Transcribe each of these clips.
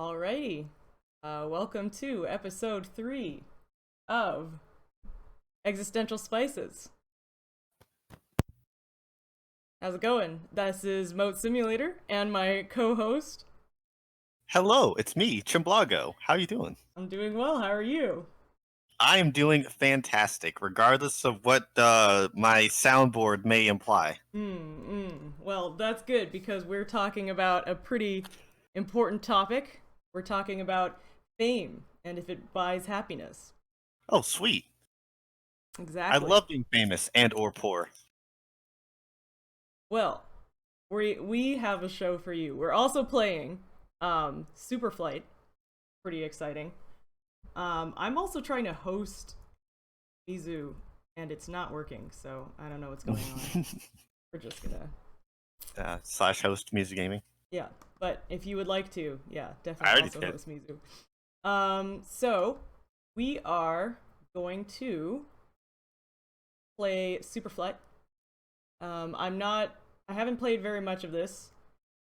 Alrighty. Welcome to episode 3 of Existential Spices. How's it going? This is Moat Simulator and my co-host. Hello, it's me, Chimblago. How are you doing? I'm doing well. How are you? I am doing fantastic, regardless of what my soundboard may imply. Well, that's good because we're talking about a pretty important topic. We're talking about fame and if it buys happiness. Oh, sweet. I Exactly. love being famous and or poor. Well, we have a show for you. We're also playing Super Flight. Pretty exciting. I'm also trying to host Mizu and it's not working, so I don't know what's going on. We're just gonna Slash host music gaming. yeah, but if you would like to, yeah, I definitely already also did. host Mizu. So we are going to play Superflight. I haven't played very much of this.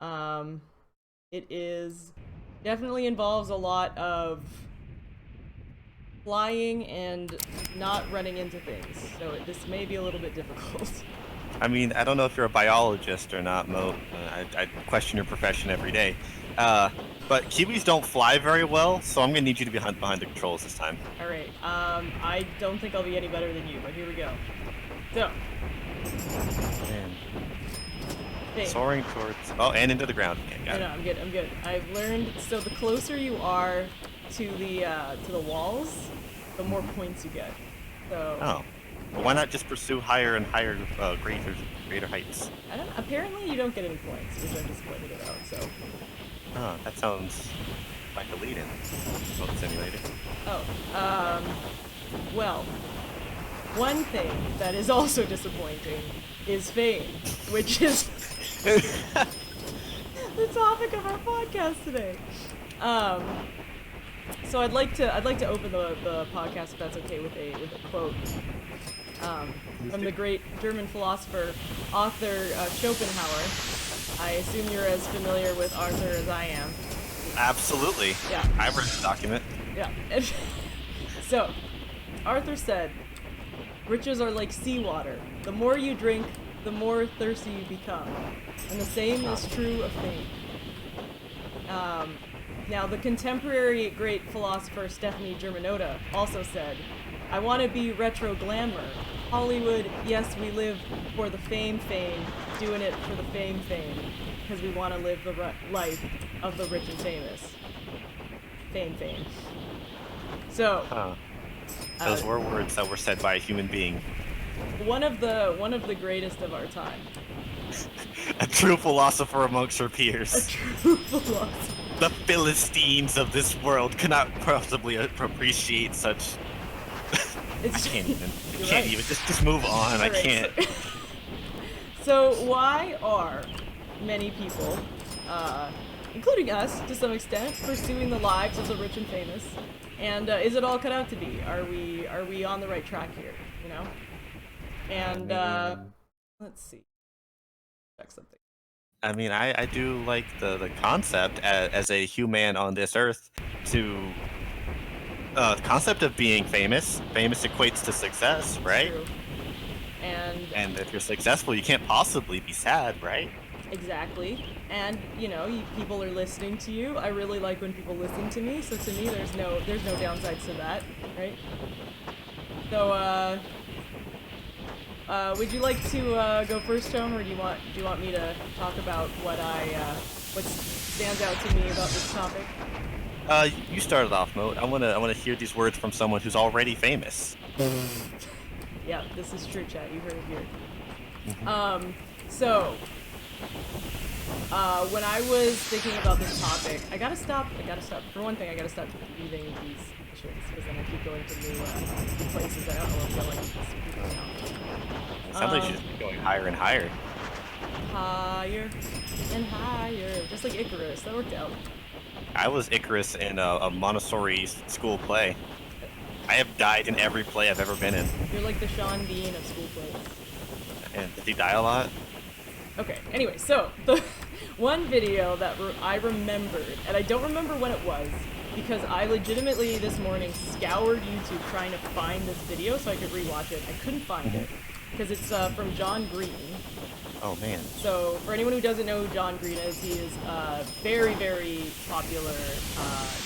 It is definitely involves a lot of flying and not running into things, so this may be a little bit difficult. I mean, I don't know if you're a biologist or not, Mo. I question your profession every day. But Kiwis don't fly very well, so I'm gonna need you to be behind the controls this time. Alright, I don't think I'll be any better than you, but here we go. So, Man. fame. Soaring towards... Oh, and into the ground. Okay, got No, it. I'm good. I've learned, so the closer you are to the walls, the more points you get. So, Oh. Well, why not just pursue higher and higher, greater heights? apparently you don't get any points, which I'm disappointed about, so. Oh, that sounds like a lead-in. Boat simulator. Oh, well, one thing that is also disappointing is fame, which is the topic of our podcast today. So I'd like to open the podcast, if that's okay, with a quote from the great German philosopher, author Schopenhauer. I assume you're as familiar with Arthur as I am. Absolutely. Yeah. I've read the document. Yeah. So, Arthur said, "Riches are like seawater. The more you drink, the more thirsty you become. And the same is true of fame." Now, the contemporary great philosopher Stephanie Germanotta also said, "I want to be retro glamour. Hollywood, yes, we live for the fame, doing it for the fame, because we want to live the life of the rich and famous. Fame. So, Huh. Those were words that were said by a human being. one of the greatest of our time. A true philosopher amongst her A peers. true philosopher. The Philistines of this world cannot possibly appreciate such... I can't even. You're Can't right. even. Just move on. I Alright, can't. So why are many people, including us to some extent, pursuing the lives of the rich and famous? And is it all cut out to be? Are we on the right track here? You know? And let's see. Check something. I mean, I do like the concept as a human on this earth to... the concept of being famous. Famous equates to success, right? True. And if you're successful, you can't possibly be sad, right? Exactly. And people are listening to you. I really like when people listen to me. So to me, there's no downsides to that, right? So would you like to go first, Chum, or do you want me to talk about what stands out to me about this topic? You started off, Mo. I wanna hear these words from someone who's already famous. Yeah, this is true, chat. You heard it here. Mm-hmm. So, when I was thinking about this topic, I gotta stop. For one thing, I gotta stop reading these missions because then I keep going to new places. I don't know where I'm going. Just keep going on. It sounds like she's just going higher and higher. Higher and higher, just like Icarus. That worked out. I was Icarus in a Montessori school play. I have died in every play I've ever been in. You're like the Sean Bean of school plays. And did he die a lot? Okay. Anyway, so one video that I remembered, and I don't remember when it was, because I legitimately this morning scoured YouTube trying to find this video so I could rewatch it. I couldn't find it because it's from John Green. Oh man. So for anyone who doesn't know who John Green is, he is a very, very popular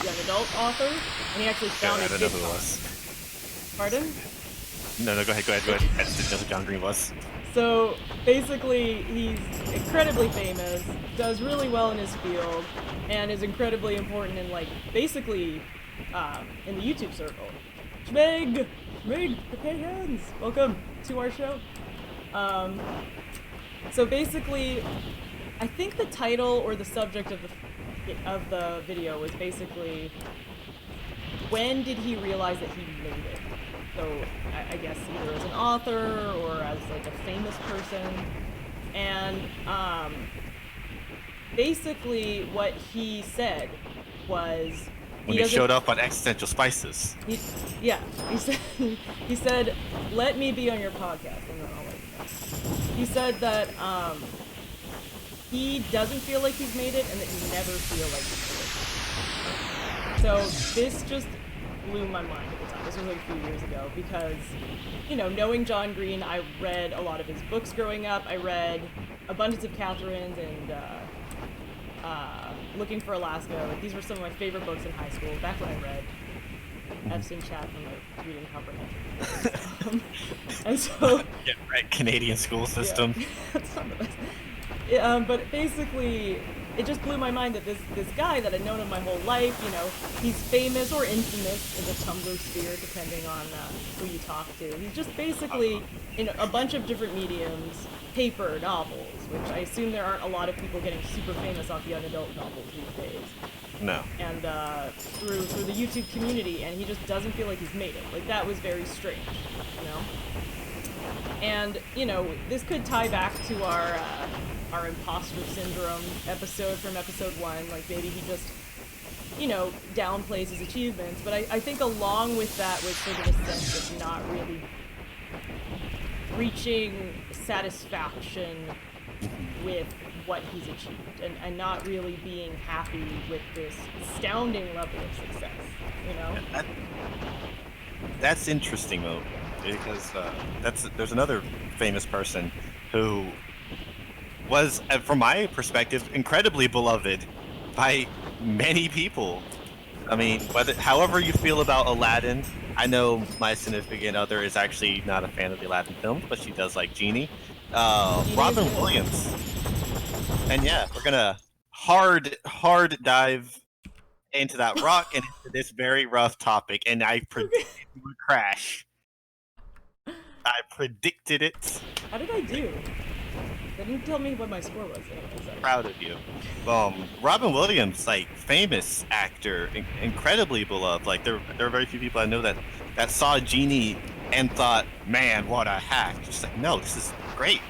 young adult author, and he actually founded. I don't know who it was. Pardon? No, go ahead. I just didn't know who John Green was. So basically, he's incredibly famous, does really well in his field, and is incredibly important in basically in the YouTube circle. Schmeg, okay, hands. Welcome to our show. So basically, I think the title or the subject of the video was basically, when did he realize that he made it? So I guess either as an author or as a famous person. And basically what he said was when he showed up on Existential Spices. He said, "Let me be on your podcast," and then I'll let you know. He said that he doesn't feel like he's made it, and that he never feel like he's made it. So this just blew my mind at the time. This was a few years ago because, knowing John Green, I read a lot of his books growing up. I read Abundance of Catherine's and Looking for Alaska. These were some of my favorite books in high school, back when I read. I've seen chat from my reading comprehension. And so... Yeah, right, Canadian school system. Yeah, that's not the best. But basically, it just blew my mind that this guy that I'd known him my whole life, he's famous or infamous in the Tumblr sphere, depending on who you talk to. He's just basically in a bunch of different mediums, paper, novels, which I assume there aren't a lot of people getting super famous off young adult novels these days. No. And through the YouTube community, and he just doesn't feel like he's made it. That was very strange, And, this could tie back to our imposter syndrome episode from episode 1. Maybe he just, downplays his achievements. But I think along with that was sort of a sense of not really reaching satisfaction with what he's achieved, and not really being happy with this astounding level of success, That's interesting, though, because there's another famous person who was, from my perspective, incredibly beloved by many people. I mean, however you feel about Aladdin, I know my significant other is actually not a fan of the Aladdin films, but she does like Genie. Robin Williams. And yeah, we're gonna hard dive into that rock and into this very rough topic, and I predicted it would crash. I predicted it. How did I do? They didn't tell me what my score was. Proud of you. Robin Williams, famous actor, incredibly beloved. There are very few people I know that saw Genie and thought, man, what a hack. Just no, this is great.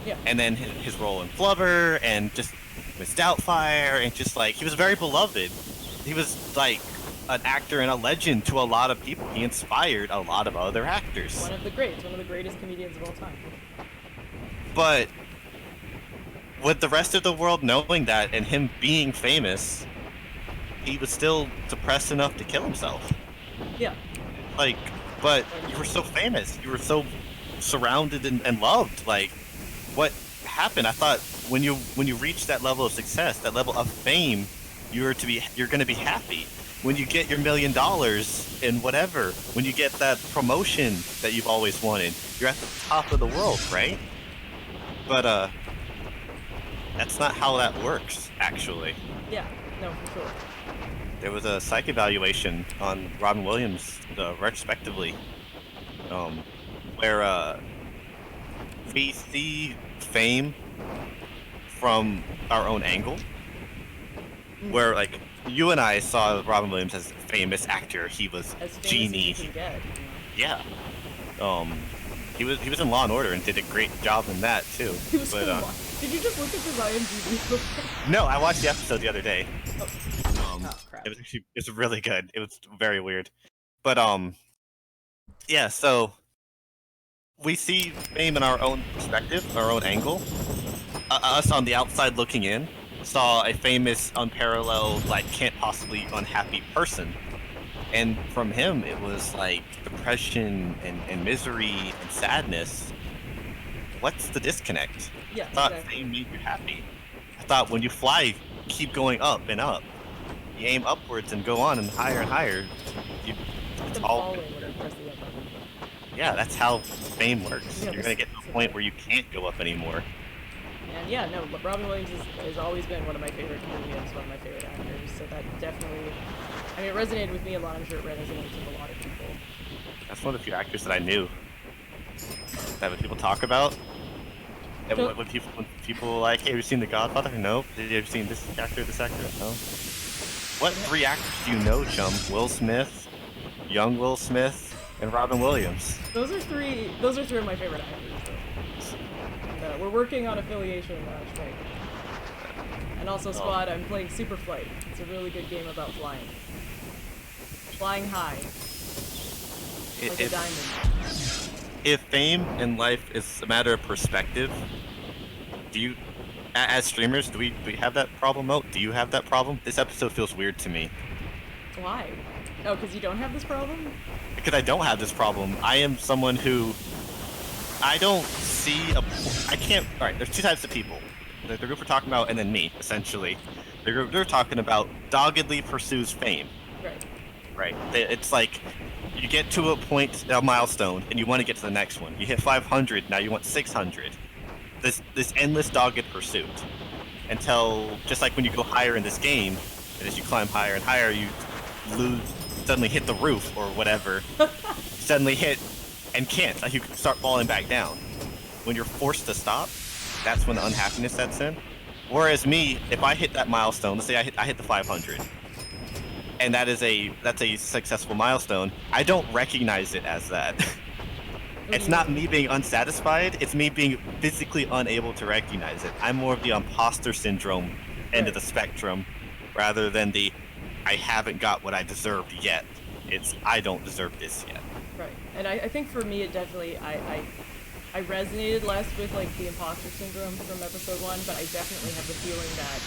Yeah. And then his role in Flubber and just Miss Doubtfire, and just he was very beloved. He was an actor and a legend to a lot of people. He inspired a lot of other actors. One of the greatest comedians of all time. But with the rest of the world knowing that and him being famous, he was still depressed enough to kill himself. Yeah. But you were so famous. You were so surrounded and loved. What happened? I thought when you reach that level of success, that level of fame, you're going to be happy. When you get your $1 million and whatever, when you get that promotion that you've always wanted, you're at the top of the world, right? But that's not how that works, actually. Yeah, no, for sure. There was a psych evaluation on Robin Williams, retrospectively, where we see fame from our own angle. Where you and I saw Robin Williams as a famous actor. He was as Genie. As you can get, Yeah. He was in Law and Order and did a great job in that too. He was Did you just look at his IMDb? No, I watched the episode the other day. Oh, crap. It was really good. It was very weird. But yeah, so we see fame in our own perspective, our own angle. Us on the outside looking in, saw a famous, unparalleled, like can't possibly unhappy person, and from him it was like depression and misery and sadness. What's the disconnect? Yeah, I thought exactly. fame made you happy. I thought when you fly, keep going up and up. You aim upwards and go on and higher. You, it's Them all falling when I press the up button. yeah. That's how fame works. Yeah, You're gonna get to a point where you can't go up anymore. And yeah, no, Robin Williams has always been one of my favorite comedians, one of my favorite actors. So that definitely, I mean, it resonated with me a lot. I'm sure it resonates with a lot of people. That's one of the few actors that I knew that when people talk about, and So- when people like, hey, have you seen The Godfather? No. Have you seen this actor? No. What three actors do you know, Chum? Will Smith, young Will Smith, and Robin Williams. Those are three of my favorite actors. Though. And, we're working on affiliation tonight. And also, Squad, I'm playing Super Flight. It's a really good game about flying. Flying high. Like a diamond. If fame in life is a matter of perspective, do you, as streamers, do we have that problem, Moat? Do you have that problem? This episode feels weird to me. Why? Oh, because you don't have this problem? Because I don't have this problem. I am someone who, I don't see I can't, alright, there's two types of people. The group we're talking about and then me, essentially. The group they're talking about doggedly pursues fame. Right. Right. It's like you get to a point, a milestone, and you want to get to the next one. You hit 500, now you want 600. This endless dogged pursuit until, just like when you go higher in this game, and as you climb higher and higher, you suddenly hit the roof or whatever. Suddenly hit and can't. Like you start falling back down. When you're forced to stop, that's when the unhappiness sets in. Whereas me, if I hit that milestone, let's say I hit the 500. And that's a successful milestone. I don't recognize it as that. It's not me being unsatisfied. It's me being physically unable to recognize it. I'm more of the imposter syndrome end of the spectrum, rather than the I haven't got what I deserved yet. It's I don't deserve this yet. Right. And I think for me, it definitely I resonated less with like the imposter syndrome from episode 1, but I definitely have the feeling that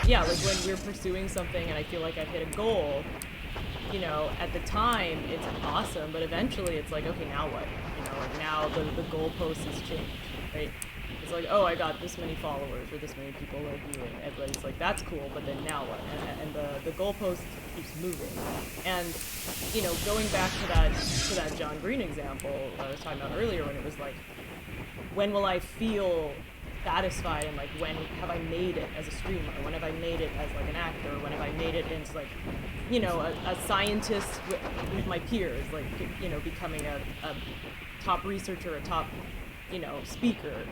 yeah, like when we're pursuing something and I feel like I've hit a goal, you know, at the time it's awesome, but eventually it's like, okay, now what? You know, like now the goalpost has changed, right? It's like, oh, I got this many followers or this many people like you, and everybody's like, that's cool, but then now what? And the goalpost keeps moving. And you know, going back to that John Green example I was talking about earlier, when it was like, when will I feel satisfied, and like when have I made it as a streamer, when have I made it as like an actor, when have I made it into like, you know, a scientist with my peers, like, you know, becoming a top researcher, a top, you know, speaker.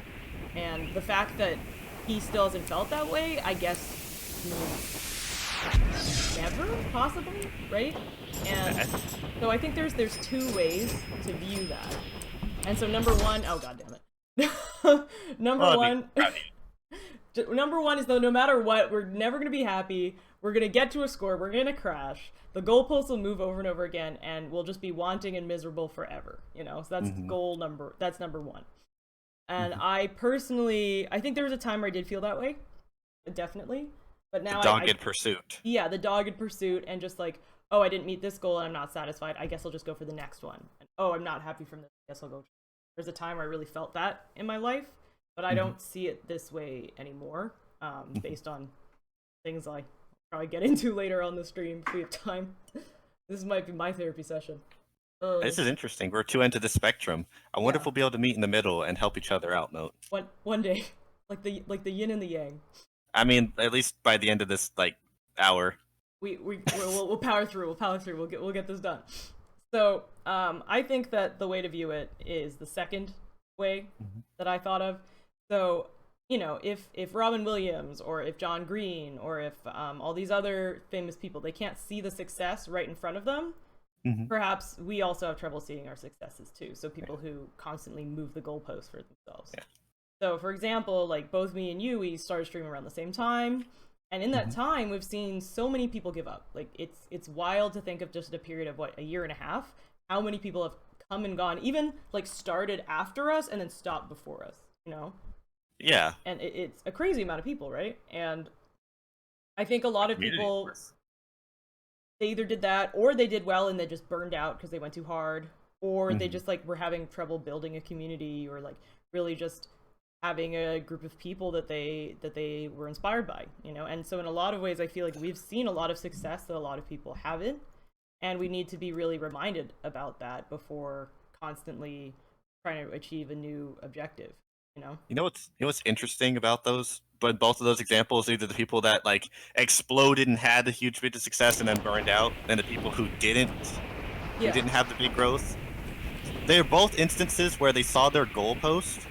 And the fact that he still hasn't felt that way, I guess means never, possibly, right? And so I think there's two ways to view that. And so number one, oh god damn it. Number one is, though, no matter what, we're never going to be happy. We're going to get to a score. We're going to crash. The goalposts will move over and over again, and we'll just be wanting and miserable forever. You know, so that's that's number one. And I personally, I think there was a time where I did feel that way, definitely. But now the dogged pursuit. Yeah, the dogged pursuit, and just like, oh, I didn't meet this goal and I'm not satisfied. I guess I'll just go for the next one. And, oh, I'm not happy from this. I guess I'll go. There's a time where I really felt that in my life, but I don't see it this way anymore, based on things I'll probably get into later on the stream if we have time. This might be my therapy session. This is interesting. We're two ends of the spectrum. I wonder if we'll be able to meet in the middle and help each other out, Moat. One day, like the yin and the yang. I mean, at least by the end of this hour. We'll power through. We'll get this done. So I think that the way to view it is the second way that I thought of. So, you know, if Robin Williams or if John Green or if all these other famous people, they can't see the success right in front of them, perhaps we also have trouble seeing our successes too. So people who constantly move the goalposts for themselves. Yeah. So for example, like both me and you, we started streaming around the same time. And in that time, we've seen so many people give up. Like, it's wild to think of just a period of, a year and a half, how many people have come and gone, even, like, started after us and then stopped before us, you know? Yeah. And it's a crazy amount of people, right? And I think a lot of Community, of people, course. they either did that or they did well and they just burned out because they went too hard, or they Mhm. just like were having trouble building a community, or like really just having a group of people that they were inspired by, you know. And so in a lot of ways I feel like we've seen a lot of success that a lot of people haven't, and we need to be really reminded about that before constantly trying to achieve a new objective, you know. You know what's interesting about those, but both of those examples, either the people that like exploded and had a huge bit of success and then burned out, and the people who Yeah. didn't have the big growth. They're both instances where they saw their goalpost,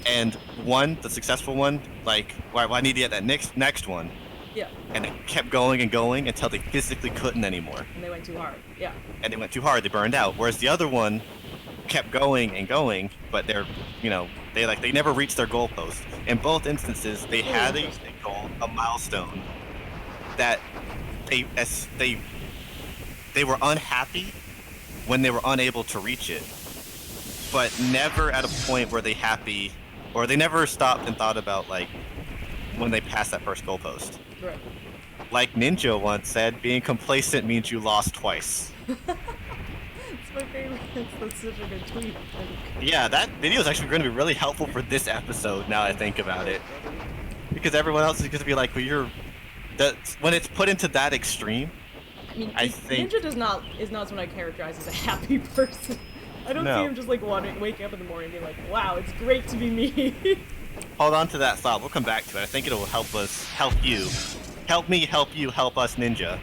and one, the successful one, like, well, I need to get that next one, Yeah. and it kept going and going until they physically couldn't anymore, And they went too hard. Yeah. and they went too hard, they burned out. Whereas the other one kept going and going, but they never reached their goalpost. In both instances, they Really had a interesting. goal, a milestone that as they were unhappy when they were unable to reach it, but never at a point where they never stopped and thought about like when they passed that first goalpost. Right. Like Ninja once said, being complacent means you lost twice. It's my favorite. That's such a good tweet. Yeah, that video is actually going to be really helpful for this episode now I think about it. Because everyone else is going to be like, well, when it's put into that extreme, I mean, I think Ninja is not someone I characterize as a happy person. I don't see no. him just like waking up in the morning and being like, "Wow, it's great to be me." Hold on to that thought. We'll come back to it. I think it'll help you, help me, help you, help us, Ninja.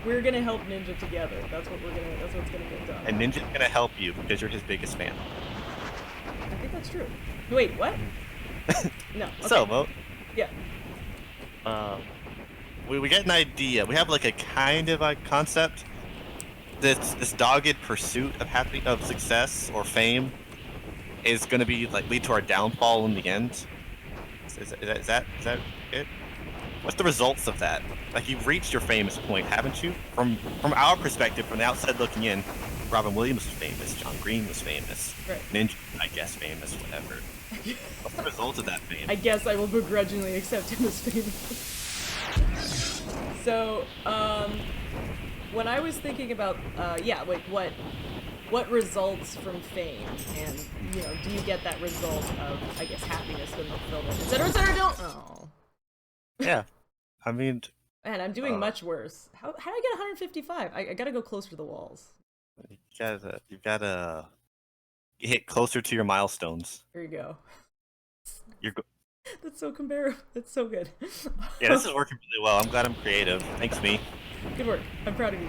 We're gonna help Ninja together. That's what's gonna get done. And Ninja's gonna help you because you're his biggest fan. I think that's true. Wait, what? No. Okay. So, Moat, Yeah. we get an idea. We have like a kind of a concept. This dogged pursuit of success or fame is going to be like lead to our downfall in the end. Is that it? What's the results of that? Like, you've reached your famous point, haven't you? From our perspective, from the outside looking in, Robin Williams was famous, John Green was famous, Right. Ninja, I guess, famous, whatever. What's the result of that fame? I guess I will begrudgingly accept him as famous. So, when I was thinking about, like what results from fame, and you know, do you get that result of, I guess, happiness and fulfillment, etc., etc. Don't. Oh, Yeah, I mean, man, I'm doing much worse. How did I get 155? I gotta go closer to the walls. you gotta hit closer to your milestones. Here you go. You're go- That's so comparable. That's so good. yeah, this is working really well. I'm glad I'm creative. Thanks, me. Good work. I'm proud of you.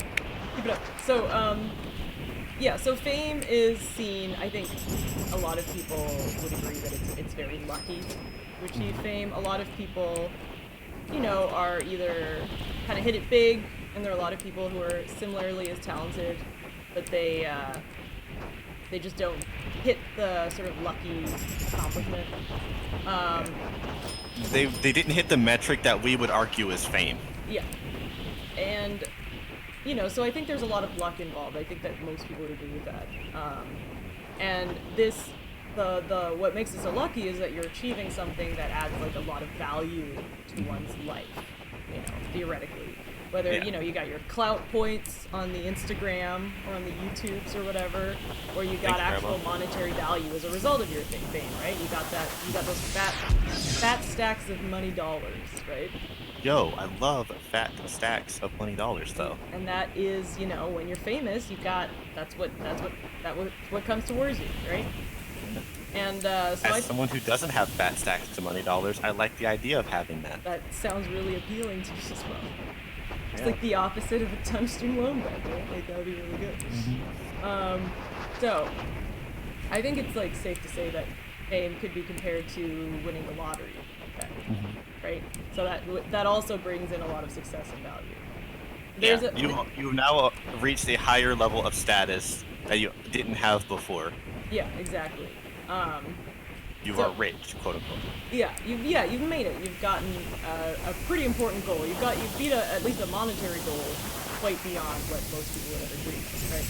Keep it up. So, yeah, so fame is seen, I think a lot of people would agree that it's very lucky to achieve fame. A lot of people, you know, are either kind of hit it big, and there are a lot of people who are similarly as talented, but they just don't hit the sort of lucky accomplishment. They didn't hit the metric that we would argue is fame. Yeah. And, you know, so I think there's a lot of luck involved. I think that most people would agree with that. And this, what makes it so lucky is that you're achieving something that adds like a lot of value to one's life, you know, theoretically. Whether, Yeah. you know, you got your clout points on the Instagram or on the YouTubes or whatever, or you got Thanks, actual Grandma. monetary value as a result of your fame, right? You got those fat stacks of money dollars, right? Yo, I love fat stacks of $20 though. And that is, you know, when you're famous, you got that's what comes towards you, right? And so As someone who doesn't have fat stacks of $20, I like the idea of having that. that sounds really appealing to me as well. It's Yeah. like the opposite of a tungsten loan bet, right? Like that would be really good. So I think it's like safe to say that fame could be compared to winning the lottery, okay? Right? So that also brings in a lot of success and value. There's Yeah, you've now reached a higher level of status that you didn't have before. yeah, exactly. You So- are rich, quote unquote. You've made it. You've gotten a pretty important goal. You've beat at least a monetary goal quite beyond what most people would ever dream of, right?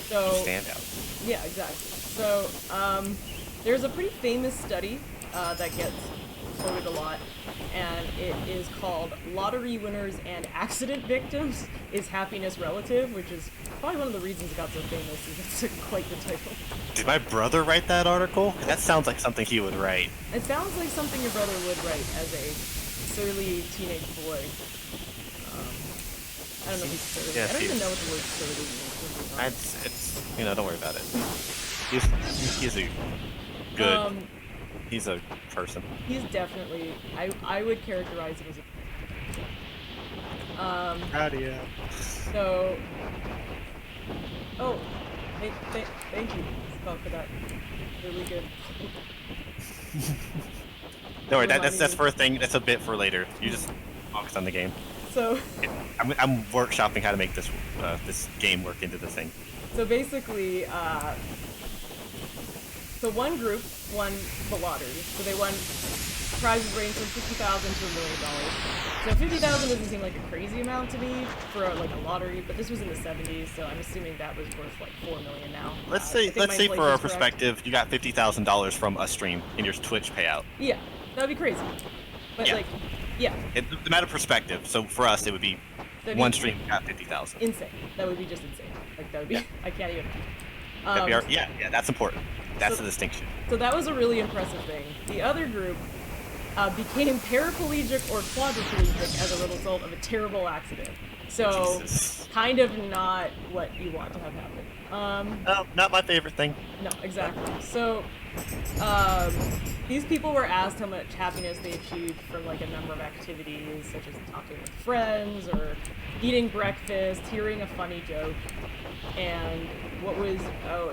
So Stand out. yeah, exactly. So There's a pretty famous study that gets quoted a lot, and it is called "Lottery Winners and Accident Victims: Is Happiness Relative?" which is probably one of the reasons it got so famous. Is it's quite the title. Did my brother write that article? That sounds like something he would write. It sounds like something your brother would write as a surly teenage boy. I don't know if he's surly. Yes, I don't he even is. know what the word surly means. It's don't worry about it. He's a good. He's a person. He's definitely. I would characterize him as a. Proud of you. So. Oh, thank you, Scott, for that. Really good. Don't worry, that's for a thing. That's a bit for later. You just focus on the game. So. I'm workshopping how to make this this game work into the thing. So basically, so one group won the lottery. So they won prizes ranging from $50,000 to $1 million. So $50,000 doesn't seem like a crazy amount to me for a lottery, but this was in the 70s, so I'm assuming that was worth like $4 million now. Let's say for our perspective, you got $50,000 from a stream in your Twitch payout. Yeah, that'd be crazy. But yeah. It's a matter of perspective. So for us, it would be one stream got 50,000. Insane. That would be just insane. Like that would be. I can't even. Yeah, that's important. That's the distinction. So that was a really impressive thing. The other group became paraplegic or quadriplegic as a result of a terrible accident. So kind of not what you want to have happen. No, not my favorite thing. No, exactly. So these people were asked how much happiness they achieved from like a number of activities, such as talking with friends or eating breakfast, hearing a funny joke. And what was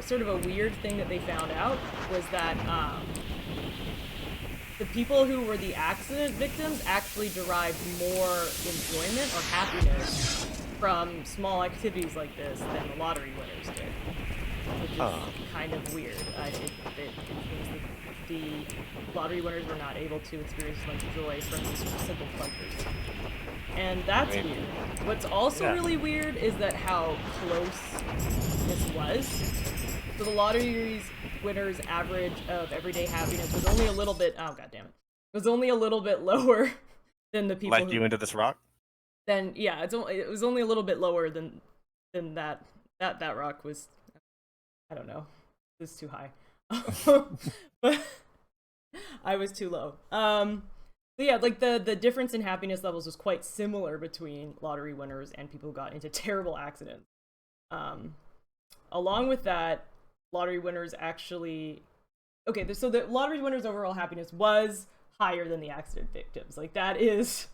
sort of a weird thing that they found out was that the people who were the accident victims actually derived more enjoyment or happiness from small activities like this than the lottery winners did, which is kind of weird. It means that the lottery winners were not able to experience much joy from these sort of simple pleasures. And that's weird. What's also really weird is that how close this was. So the lottery winners' average of everyday happiness was only a little bit. Oh god damn it! It was only a little bit lower than the people. Like you into this rock? Then yeah, it was only a little bit lower than that. That rock was. I don't know. It was too high. But I was too low. But yeah, like the difference in happiness levels was quite similar between lottery winners and people who got into terrible accidents. Along with that, lottery winners actually... Okay, so the lottery winners' overall happiness was higher than the accident victims. Like, that is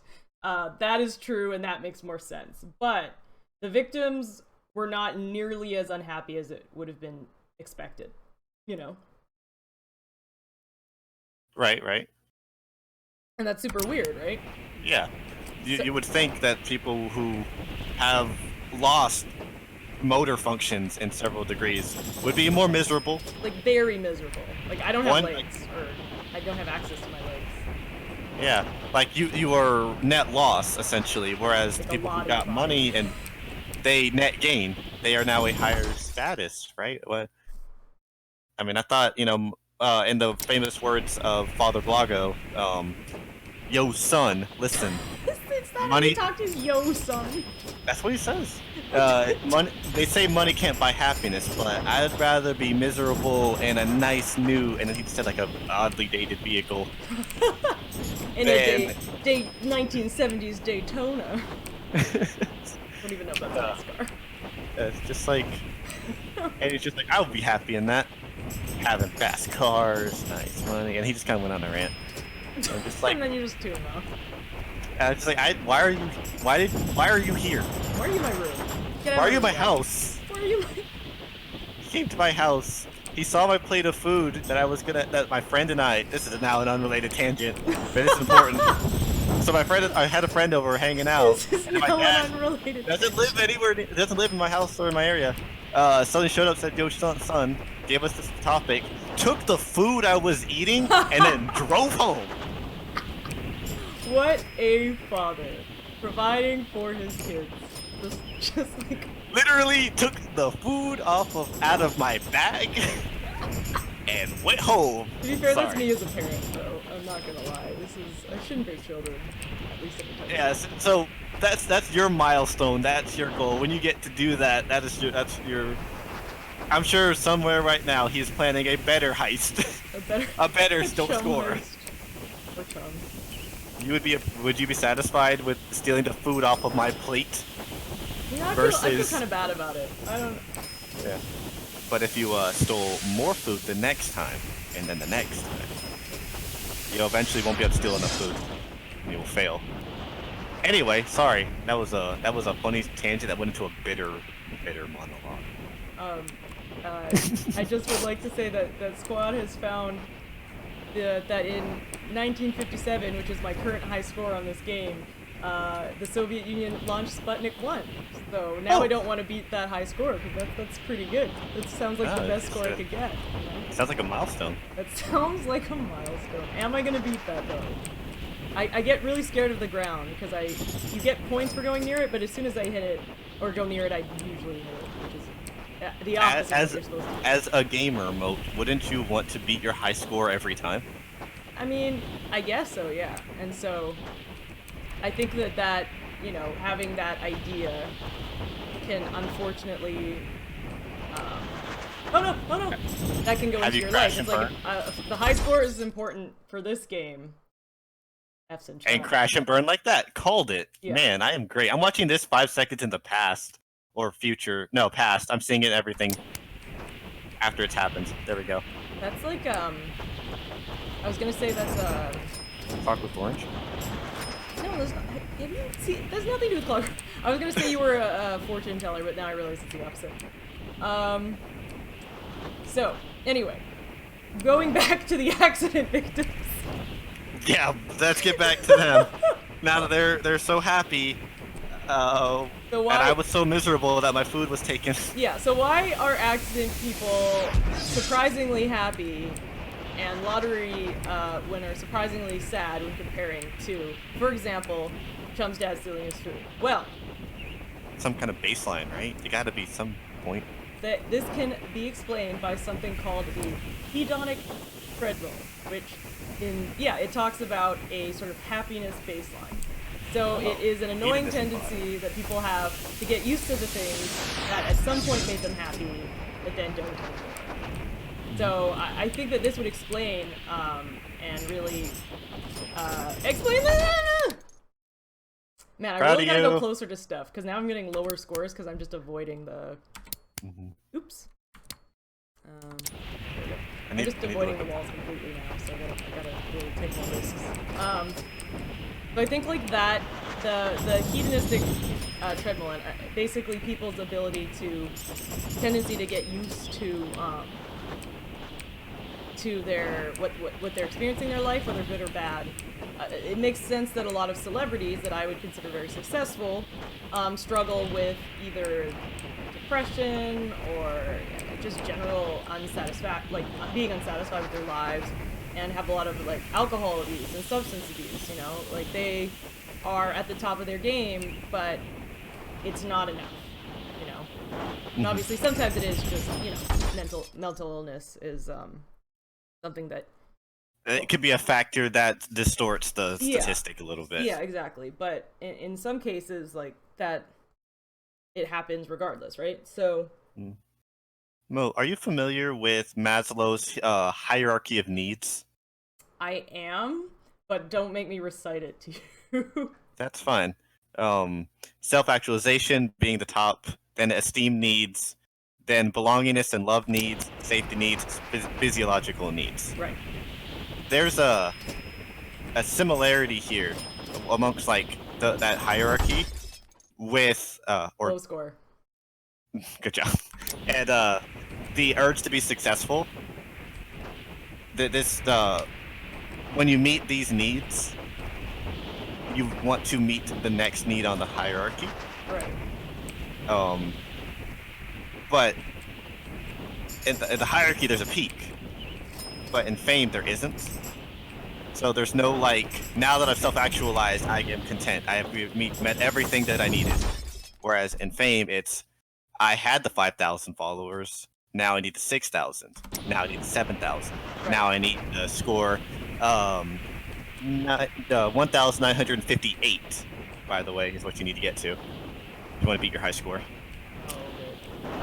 true, and that makes more sense. But the victims were not nearly as unhappy as it would have been expected, you know? Right. And that's super weird, right? Yeah. You would think that people who have lost motor functions in several degrees would be more miserable. Like, very miserable. Like, I don't have legs, or I don't have access to my legs. Yeah, like you are net loss, essentially, whereas like people who got money and they net gain, they are now a higher status, right? What? I mean, I thought, in the famous words of Father Blago, yo son, listen. It's not money. How he talked to yo son. That's what he says. Money. They say money can't buy happiness, but I'd rather be miserable in a nice new, and then he said like a oddly dated vehicle. In a 1970s Daytona. I don't even know about that car. It's just like, and he's just like, I'll be happy in that. Having fast cars, nice money, and he just kind of went on a rant. I'm just like, and then you just tune him off. It's like, why are you here? Why are you in my room? Why are you in my house? Why are you He came to my house. He saw my plate of food that my friend and I, this is now an unrelated tangent, but it's important. So I had a friend over hanging out. This is now an unrelated doesn't live anywhere, doesn't live in my house or in my area. Suddenly showed up, said, yo, son, gave us this topic, took the food I was eating, and then drove home. What a father. Providing for his kids. Just like... Literally took the food out of my bag and went home. To be fair, that's Sorry. me as a parent, though. I'm not gonna lie. I shouldn't hurt children. At least at the time. Yes. So that's your milestone. That's your goal. When you get to do that, that's your. I'm sure somewhere right now he's planning a better heist, a better chum score. heist. Or chum. Would you be satisfied with stealing the food off of my plate? Yeah, I versus... feel kind of bad about it. I don't. Yeah. But if you stole more food the next time, and then the next time, you eventually won't be able to steal enough food, and you will fail. Anyway, sorry. That was a funny tangent that went into a bitter monologue. I just would like to say that Squad has found that in 1957, which is my current high score on this game, the Soviet Union launched Sputnik 1. So now I don't want to beat that high score, because that's pretty good. That sounds like the best score I could get. You know? Sounds like a milestone. That sounds like a milestone. Am I going to beat that, though? I get really scared of the ground, because you get points for going near it, but as soon as I hit it, or go near it, I usually hit it, which is the opposite of what you're supposed to do. As a gamer, Moat, wouldn't you want to beat your high score every time? I mean, I guess so, yeah. And so, I think that, you know, having that idea can unfortunately, oh no! That can go into your life. It's like, the high score is important for this game. F's in chat. And crash and burn like that. Called it. Yeah. Man, I am great. I'm watching this 5 seconds in the past. Or future. No, past. I'm seeing it everything after it's happened. There we go. That's like, I was gonna say that's, Clockwork Orange? No, there's not, there's nothing to do with Clockwork. I was gonna say you were a fortune teller, but now I realize it's the opposite. So, anyway. Going back to the accident victims. Yeah, let's get back to them. Now that they're so happy. So why, and I was so miserable that my food was taken. Yeah, so why are accident people surprisingly happy and lottery winners surprisingly sad when comparing to, for example, Chum's dad stealing his food? Well, some kind of baseline, right? You gotta be some point. This can be explained by something called the hedonic treadmill, which it talks about a sort of happiness baseline. So it is an annoying tendency that people have to get used to the things that at some point made them happy, but then don't anymore. So I think that this would explain, and really, explain that! Man, I really gotta go closer to stuff, because now I'm getting lower scores, because I'm just avoiding the... Oops. I'm just avoiding the walls completely now, so I gotta really take more risks. But I think like that, the hedonistic treadmill, and basically people's tendency to get used to their what they're experiencing in their life, whether good or bad. It makes sense that a lot of celebrities that I would consider very successful struggle with either depression or just general being unsatisfied with their lives, and have a lot of like alcohol abuse and substance abuse, you know, like they are at the top of their game, but it's not enough, you know. And obviously sometimes it is just, you know, mental illness is something that it could be a factor that distorts the statistic a little bit. Yeah, exactly. But in some cases, like that, it happens regardless, right? So Mo, are you familiar with Maslow's hierarchy of needs? I am, but don't make me recite it to you. That's fine. Self-actualization being the top, then esteem needs, then belongingness and love needs, safety needs, physiological needs. Right. There's a similarity here amongst like that hierarchy with low score. Good job. And the urge to be successful. When you meet these needs, you want to meet the next need on the hierarchy. Right. But in the hierarchy, there's a peak. But in fame, there isn't. So there's no like, now that I've self-actualized, I am content. I have met everything that I needed. Whereas in fame, it's, I had the 5,000 followers, Now I need the 6,000. Now I need the 7,000. Right. Now I need to score 1,958. By the way, is what you need to get to. You want to beat your high score.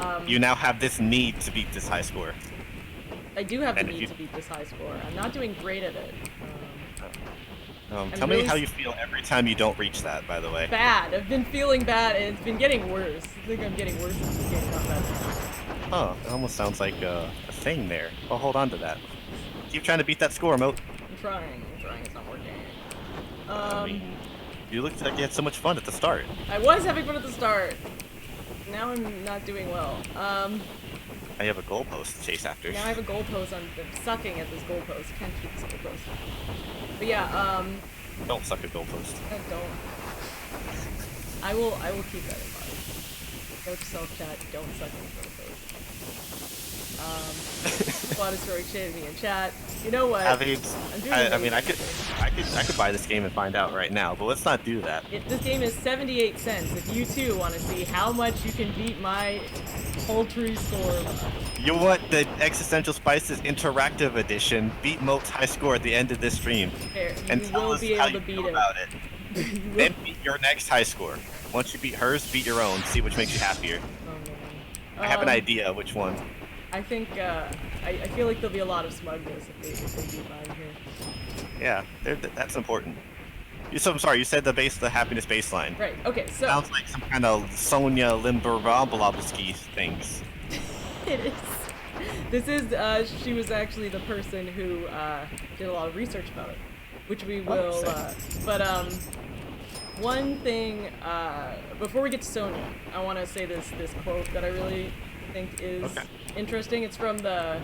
Oh, You now have this need to beat this high score. I do have the need to beat this high score. I'm not doing great at it. Tell me how you feel every time you don't reach that, by the way. Bad. I've been feeling bad, and it's been getting worse. I think I'm getting worse as this game, not better. Oh, it almost sounds like a thing there. I'll hold on to that. Keep trying to beat that score, Moat. I'm trying. It's not working. I mean, you looked like you had so much fun at the start. I was having fun at the start. Now I'm not doing well. I have a goalpost to chase after. Now I have a goalpost. I'm sucking at this goalpost. Can't keep this goalpost. But yeah, Don't suck a goalpost. don't. I will keep that in mind. Note to self-chat, don't suck at the goalpost. Squad is throwing shade at me in chat. You know what? I mean, I could buy this game and find out right now, but let's not do that. This game is 78 cents. If you too want to see how much you can beat my poultry score. You want the Existential Spices Interactive Edition? Beat Moat's high score at the end of this stream. There, and you tell will us be how able you to beat feel it. about it. Then beat your next high score. Once you beat hers, beat your own. See which makes you happier. Oh, man. I have an idea which one. I think I feel like there'll be a lot of smugness if they beat mine here. Yeah, that's important. I'm sorry, you said the happiness baseline. Right. Okay. So sounds like some kind of Sonia Limberbombolobsky things. it is. This is she was actually the person who did a lot of research about it, which we will. But one thing before we get to Sonia, I want to say this quote that I really think is interesting. It's from the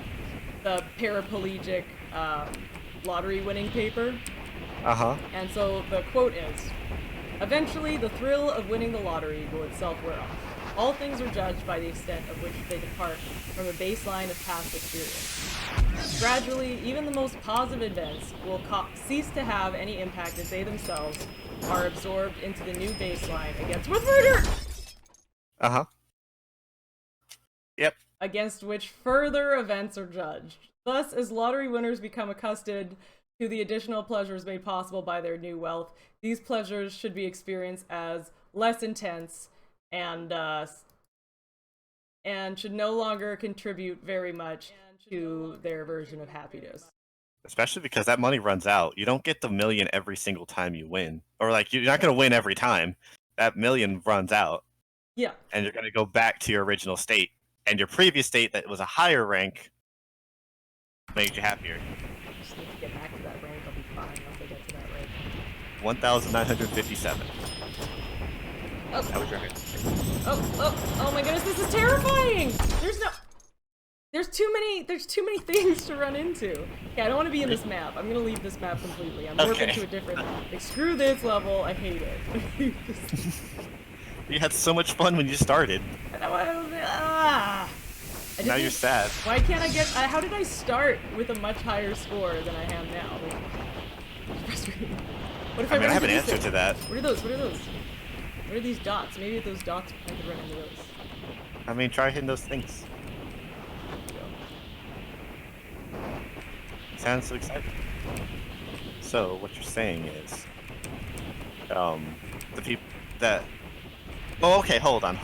paraplegic lottery winning paper. And so the quote is, "Eventually, the thrill of winning the lottery will itself wear off. All things are judged by the extent of which they depart from a baseline of past experience. Gradually, even the most positive events will cease to have any impact as they themselves are absorbed into the new baseline against Yep. against which further events are judged. Thus, as lottery winners become accustomed to the additional pleasures made possible by their new wealth, these pleasures should be experienced as less intense and should no longer contribute very much to their version of happiness." Especially because that money runs out. You don't get the million every single time you win. Or, like, you're not going to win every time. That million runs out. Yeah. And you're going to go back to your original state. And your previous state that was a higher rank made you happier. I just need to get back to that rank. I'll be fine once I get to that rank. 1,957. Oh. That was your hit. Oh my goodness, this is terrifying! There's too many things to run into. Okay, I don't want to be in this map. I'm gonna leave this map completely. I'm warping to a different, like, screw this level, I hate it. You had so much fun when you started. Now you're sad. Why can't I get, how did I start with a much higher score than I am now? Like, it's frustrating. What if I have an answer to that. What are those? What are these dots? Maybe those dots, I could run into those. I mean, try hitting those things. You sound so excited. So, what you're saying is, the people that... Oh, okay, hold on,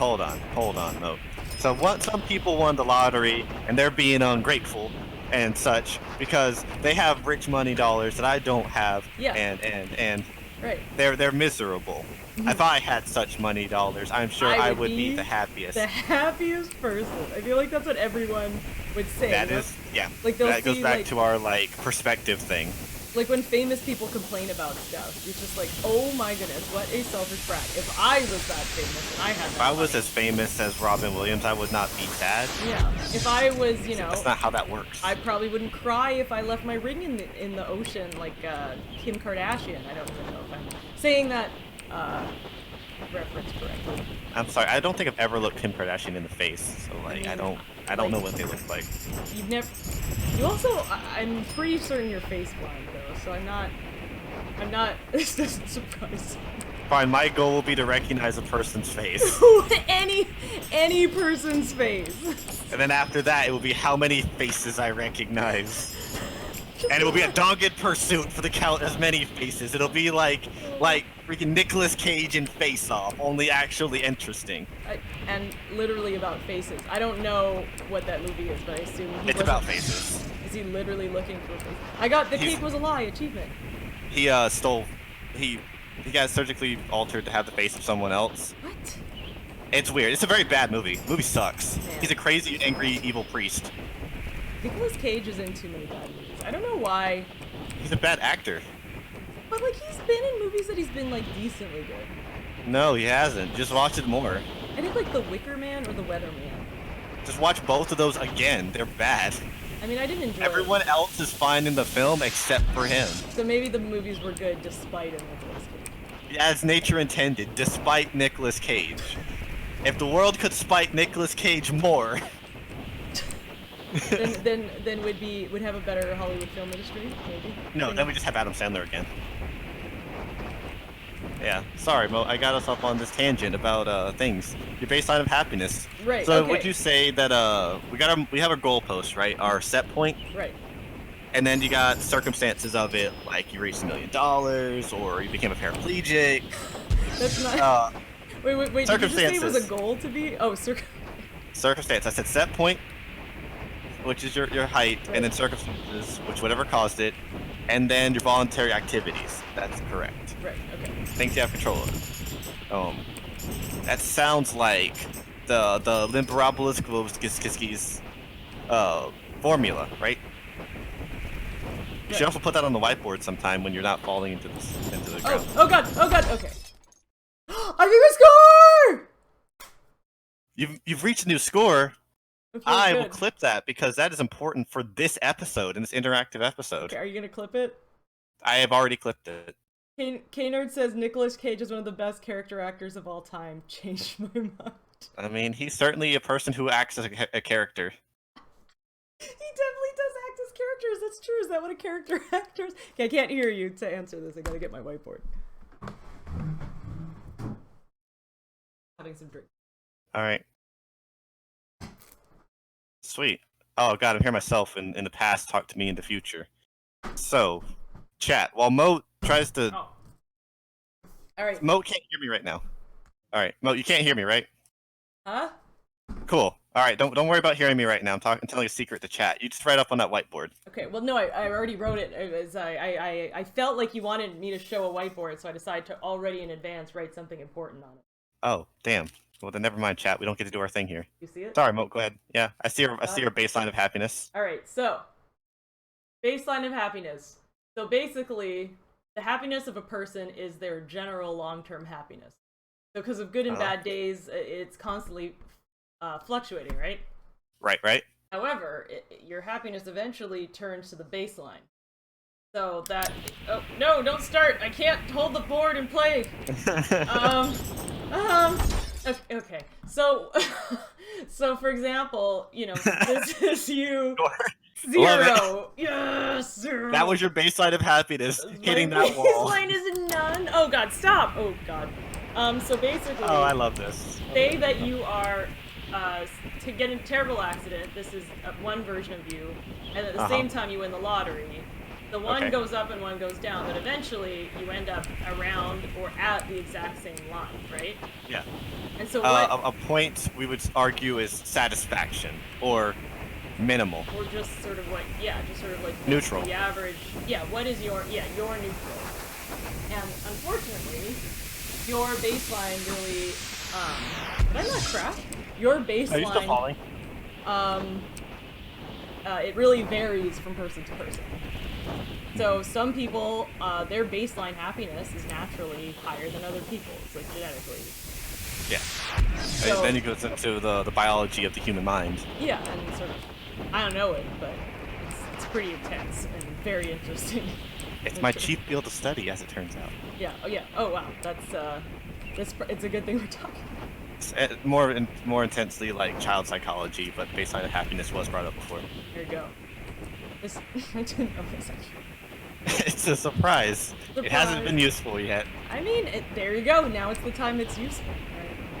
no. So, some people won the lottery, and they're being ungrateful and such, because they have rich money dollars that I don't have, and right. They're miserable. If I had such money dollars, I'm sure I would be the happiest. The happiest person. I feel like that's what everyone would say. That is, yeah. Like that goes back to our, like, perspective thing. Like when famous people complain about stuff, it's just like, oh my goodness, what a selfish brat. If I was that famous and I had that If I was money, as famous as Robin Williams, I would not be sad. Yeah. If I was, you know, that's not how that works. I probably wouldn't cry if I left my ring in the ocean like Kim Kardashian. I don't even know if I'm saying that reference correctly. I'm sorry, I don't think I've ever looked Kim Kardashian in the face, so like I don't know what they look like. You've never. You also, I'm pretty certain you're face blind though, so I'm not. This doesn't surprise me. Fine, my goal will be to recognize a person's face. any person's face. And then after that, it will be how many faces I recognize. And it will be a dogged pursuit for the count as many faces. It'll be like freaking Nicolas Cage in Face Off, only actually interesting. And literally about faces. I don't know what that movie is, but I assume it's about faces. Is he literally looking for faces? I got the cake was a lie achievement. He he got surgically altered to have the face of someone else. What? It's weird. It's a very bad movie. The movie sucks. Man. He's a crazy, angry, evil priest. Nicolas Cage is in too many bad movies. I don't know why. He's a bad actor. But like he's been in movies that he's been like decently good. No, he hasn't. Just watch it more. I think like The Wicker Man or The Weatherman. Just watch both of those again. They're bad. I mean, I didn't enjoy Everyone else is fine in the film except for him. So maybe the movies were good despite Nicolas Cage. As nature intended, despite Nicolas Cage. If the world could spite Nicolas Cage more... then would have a better Hollywood film industry, maybe? No, then we just have Adam Sandler again. Yeah, sorry, Mo, I got us up on this tangent about things. Your baseline of happiness. Right. So okay. would you say that we have a goalpost, right? Our set point. Right. And then you got circumstances of it, like you reached $1 million, or you became a paraplegic. That's not. Wait. Did you just say it was a Circumstances. goal to be? Oh, Circumstance. I said set point, which is your height, Right. and then circumstances, which whatever caused it, and then your voluntary activities. That's correct. Right. Okay. Things you have control of. That sounds like the Limperopolis Globskiskis formula, right? You should also put that on the whiteboard sometime when you're not falling into the ground. Oh god, okay. I get a score! You've reached a new score. That feels I will good. clip that because that is important for this episode, in this interactive episode. Okay, are you gonna clip it? I have already clipped it. K-Nerd says Nicolas Cage is one of the best character actors of all time. Changed my mind. I mean, he's certainly a person who acts as a character. He definitely does act as characters. That's true. Is that what a character actor is? Okay, I can't hear you to answer this. I gotta get my whiteboard. Having some drink. All right. Sweet. Oh god, I'm hearing myself in the past talk to me in the future. So, chat. While Mo tries to... Oh. Alright. Mo can't hear me right now. Alright, Mo, you can't hear me, right? Huh? Cool. Alright, don't worry about hearing me right now. I'm telling a secret to chat. You just write up on that whiteboard. Okay, well no, I already wrote it. I felt like you wanted me to show a whiteboard, so I decided to already in advance write something important on it. Oh, damn. Well then never mind, chat. We don't get to do our thing here. You see it? Sorry, Mo, go ahead. Yeah, I see your baseline of happiness. Alright, so baseline of happiness. So basically, the happiness of a person is their general long-term happiness. So because of good and bad days, it's constantly fluctuating, right? Right. However, your happiness eventually turns to the baseline. So that... Oh, no, don't start! I can't hold the board and play! Okay. So, so for example, you know, this is you... Zero! Yes! 0! That was your baseline of happiness, hitting that wall. My baseline is none! Oh god, stop! Oh god. So basically... Oh, I love this. Say that you are... to get in a terrible accident, this is one version of you, and at the same time you win the lottery. The one goes up and one goes down, but eventually you end up around or at the exact same line, right? Yeah. And so what... a point we would argue is satisfaction, or minimal. Or just sort of like, just sort of like... Neutral. The average... Yeah, what is your... Yeah, your neutral. And unfortunately, your baseline really... Did I not crash? Your baseline... Are you still falling? It really varies from person to person. So some people, their baseline happiness is naturally higher than other people's, like genetically. Yeah. So, and then it goes into the biology of the human mind. Yeah, and sort of, I don't know it, but it's pretty intense and very interesting. It's my chief field of study, as it turns out. Yeah. Oh yeah. Oh wow. It's a good thing we're talking. It's more intensely like child psychology, but baseline of happiness was brought up before. There you go. I didn't know this actually. It's a surprise. It hasn't been useful yet. I mean, there you go. Now it's the time it's useful. Right?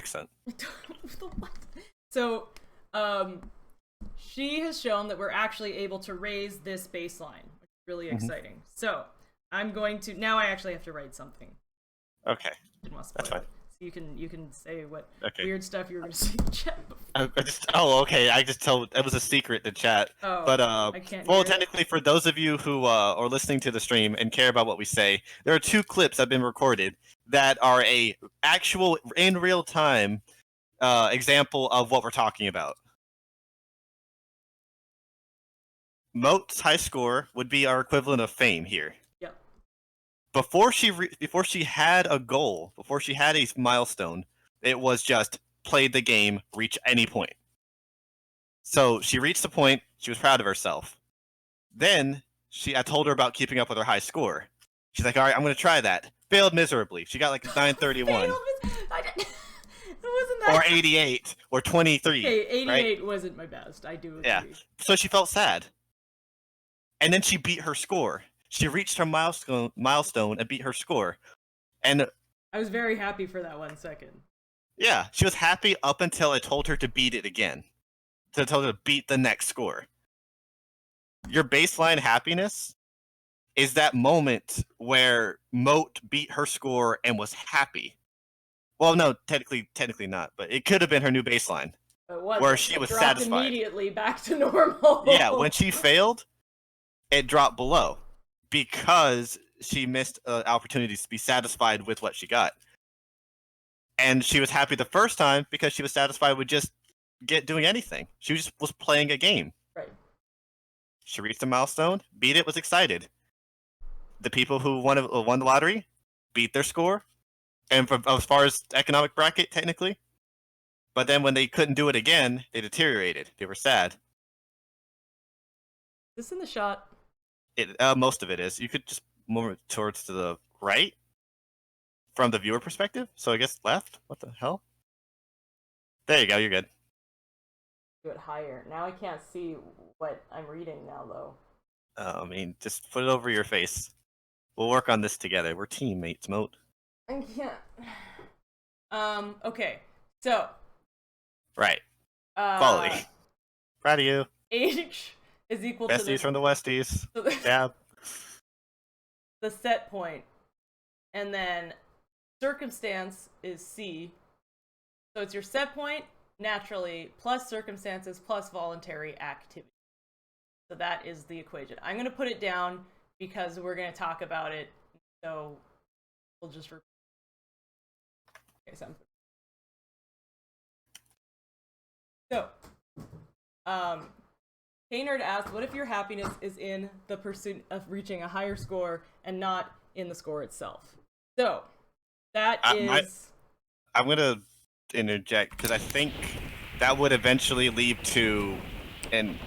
accent. What? So, she has shown that we're actually able to raise this baseline, which is really exciting. So, I'm going to now. I actually have to write something. Okay, Didn't want to that's spoil fine. it. So you can say what Okay. weird stuff you were going to see in the chat before. Okay. I just told it was a secret to chat. Oh, But I can't well, hear it. technically, for those of you who are listening to the stream and care about what we say, there are 2 clips that have been recorded that are a actual in real time example of what we're talking about. Moat's high score would be our equivalent of fame here. Yep. Before she had a goal, before she had a milestone, it was just play the game, reach any point. So she reached the point. She was proud of herself. Then I told her about keeping up with her high score. She's like, all right, I'm going to try that. Failed miserably. She got like 931. It wasn't that. Or 88 or 23. Okay, 88 right? wasn't my best. I do agree. Yeah. So she felt sad. And then she beat her score. She reached her milestone and beat her score. And I was very happy for that 1 second. yeah, she was happy up until I told her to beat it again. So I told her to beat the next score. Your baseline happiness is that moment where Moat beat her score and was happy. Well, no, technically not, but it could have been her new baseline. Where she was dropped satisfied. Immediately back to normal. Yeah, when she failed, it dropped below because she missed opportunities to be satisfied with what she got. And she was happy the first time because she was satisfied with just doing anything. She just was playing a game. Right. She reached a milestone, beat it, was excited. The people who won the lottery beat their score, and as far as economic bracket, technically. But then when they couldn't do it again, they deteriorated. They were sad. Is this in the shot? Most of it is. You could just move it towards to the right from the viewer perspective. So I guess left. What the hell? There you go. You're good. Do it higher. Now I can't see what I'm reading now, though. I mean, just put it over your face. We'll work on this together. We're teammates, Moat. I can't. Okay. So. Right. Quality. Proud of you. H is equal Besties to from the Westies. So Dab. the set point, and then circumstance is C. So it's your set point naturally plus circumstances plus voluntary activity. So that is the equation. I'm going to put it down because we're going to talk about it. So we'll just repeat. Okay, so Kaynard asked, what if your happiness is in the pursuit of reaching a higher score and not in the score itself? So that I, is I'm gonna interject because I think that would eventually lead to an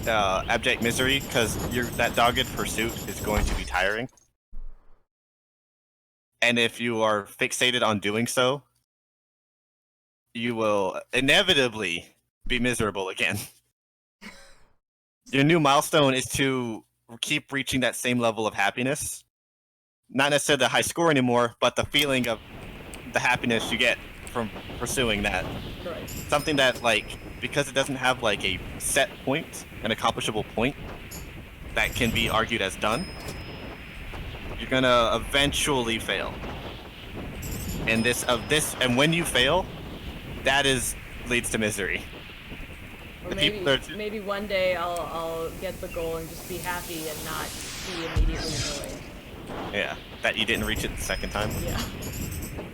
abject misery because that dogged pursuit is going to be tiring, and if you are fixated on doing so, you will inevitably be miserable again. Your new milestone is to keep reaching that same level of happiness. Not necessarily the high score anymore, but the feeling of the happiness you get from pursuing that. right. Something that, like, because it doesn't have like a set point, an accomplishable point that can be argued as done, you're gonna eventually fail. And and when you fail, that leads to misery. Or The maybe people are maybe one day I'll get the goal and just be happy and not be immediately annoyed. yeah, that you didn't reach it the second time. Yeah.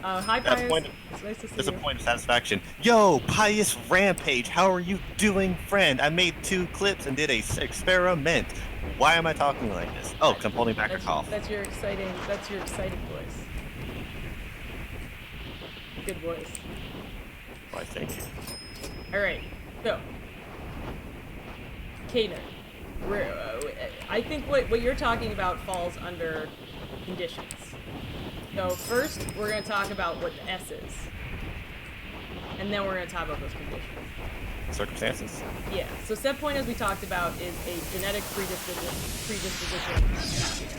Hi, That's Pius. point. It's nice to see There's a you. point of satisfaction. Yo, Pious Rampage, how are you doing, friend? I made 2 clips and did a experiment. Why am I talking like this? Oh, 'cause I'm holding back a cough. That's your exciting voice. Good voice. Why, thank you. All right. So, Kaner, I think what you're talking about falls under conditions. So first, we're going to talk about what the S is, and then we're going to talk about those conditions. Circumstances. Yeah. So set point, as we talked about, is a genetic predisposition to happiness.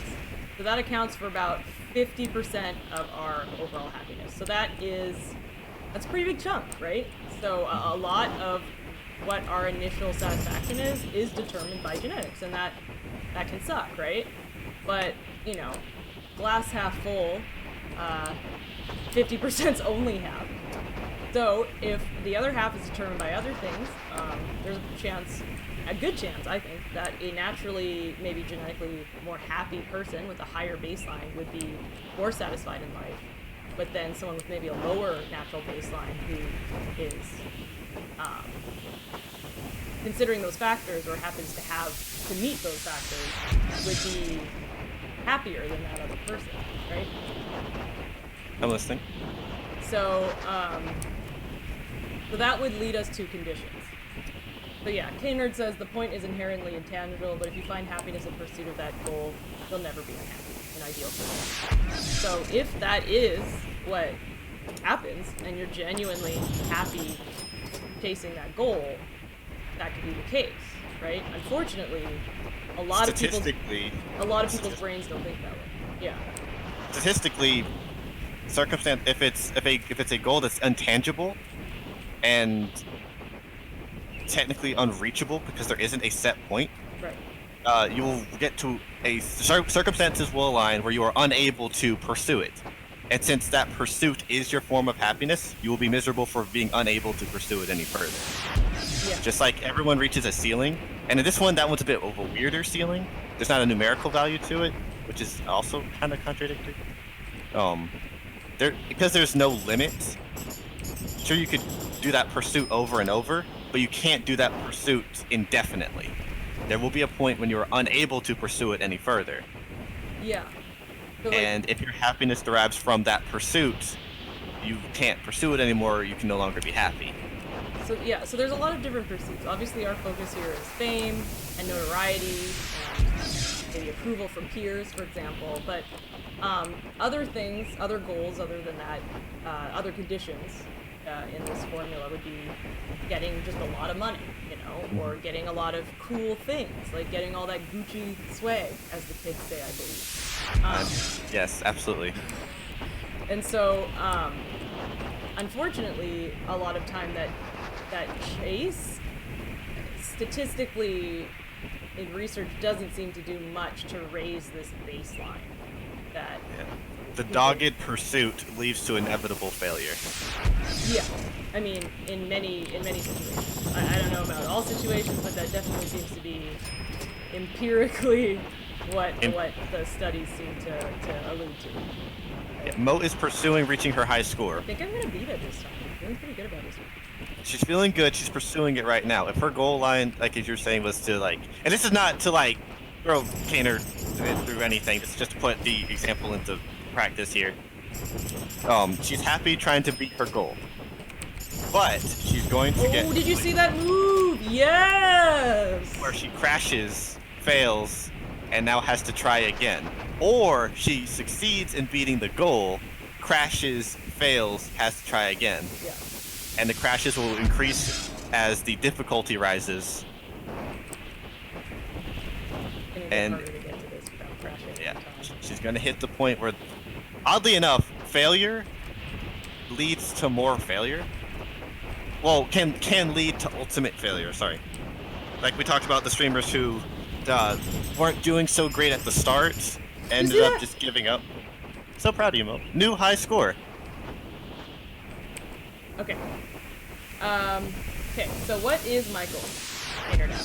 So that accounts for about 50% of our overall happiness. So that's a pretty big chunk, right? So a lot of what our initial satisfaction is determined by genetics, and that can suck, right? But glass half full, 50%'s only half. So if the other half is determined by other things, there's a good chance, I think, that a naturally, maybe genetically more happy person with a higher baseline would be more satisfied in life. But then someone with maybe a lower natural baseline who is considering those factors or happens to meet those factors would be happier than that other person, right? I'm listening. So, so that would lead us to conditions. So yeah, K-Nerd says the point is inherently intangible, but if you find happiness in pursuit of that goal, you'll never be unhappy. An ideal goal. So if that is what happens, and you're genuinely happy chasing that goal, that could be the case, right? Unfortunately, a lot of people's brains don't think that way. Yeah. Statistically, circumstance if it's a goal that's intangible and technically unreachable because there isn't a set point, right? You will get to circumstances will align where you are unable to pursue it. And since that pursuit is your form of happiness, you will be miserable for being unable to pursue it any further. Yeah. Just like everyone reaches a ceiling, and in this one, that one's a bit of a weirder ceiling. There's not a numerical value to it, which is also kind of contradictory. Because there's no limit. Sure, you could do that pursuit over and over, but you can't do that pursuit indefinitely. There will be a point when you are unable to pursue it any further. Yeah. So and if your happiness derives from that pursuit, you can't pursue it anymore, you can no longer be happy. So yeah, so there's a lot of different pursuits. Obviously our focus here is fame and notoriety and maybe approval from peers, for example, but other things, other goals other than that, other conditions in this formula would be getting just a lot of money, or getting a lot of cool things, like getting all that Gucci swag, as the kids say, I believe. Yes, absolutely. And so, unfortunately, a lot of time that chase, statistically, in research, doesn't seem to do much to raise this baseline. The dogged pursuit leads to inevitable failure. Yeah, I mean, in many situations. I don't know about all situations, but that definitely seems to be empirically what the studies seem to allude to. Yeah, Moat is pursuing reaching her high score. I think I'm gonna beat it this time. I'm feeling pretty good about this one. She's feeling good. She's pursuing it right now. If her goal line, like as you're saying, was to and this is not to throw Kaner through anything. It's just to put the example into practice here. She's happy trying to beat her goal, but she's going to get. Oh, did you see that move? Yes! Where she crashes, fails, and now has to try again. Or she succeeds in beating the goal, crashes, fails, has to try again. Yeah. And the crashes will increase as the difficulty rises. And harder to get to this without crashing yeah, every time. she's gonna hit the point where, oddly enough, failure leads to more failure. Well, can lead to ultimate failure. Sorry, like we talked about the streamers who weren't doing so great at the start, ended up just giving up. So proud of you, Mo. New high score. Okay. Okay, so what is my goal? Internet.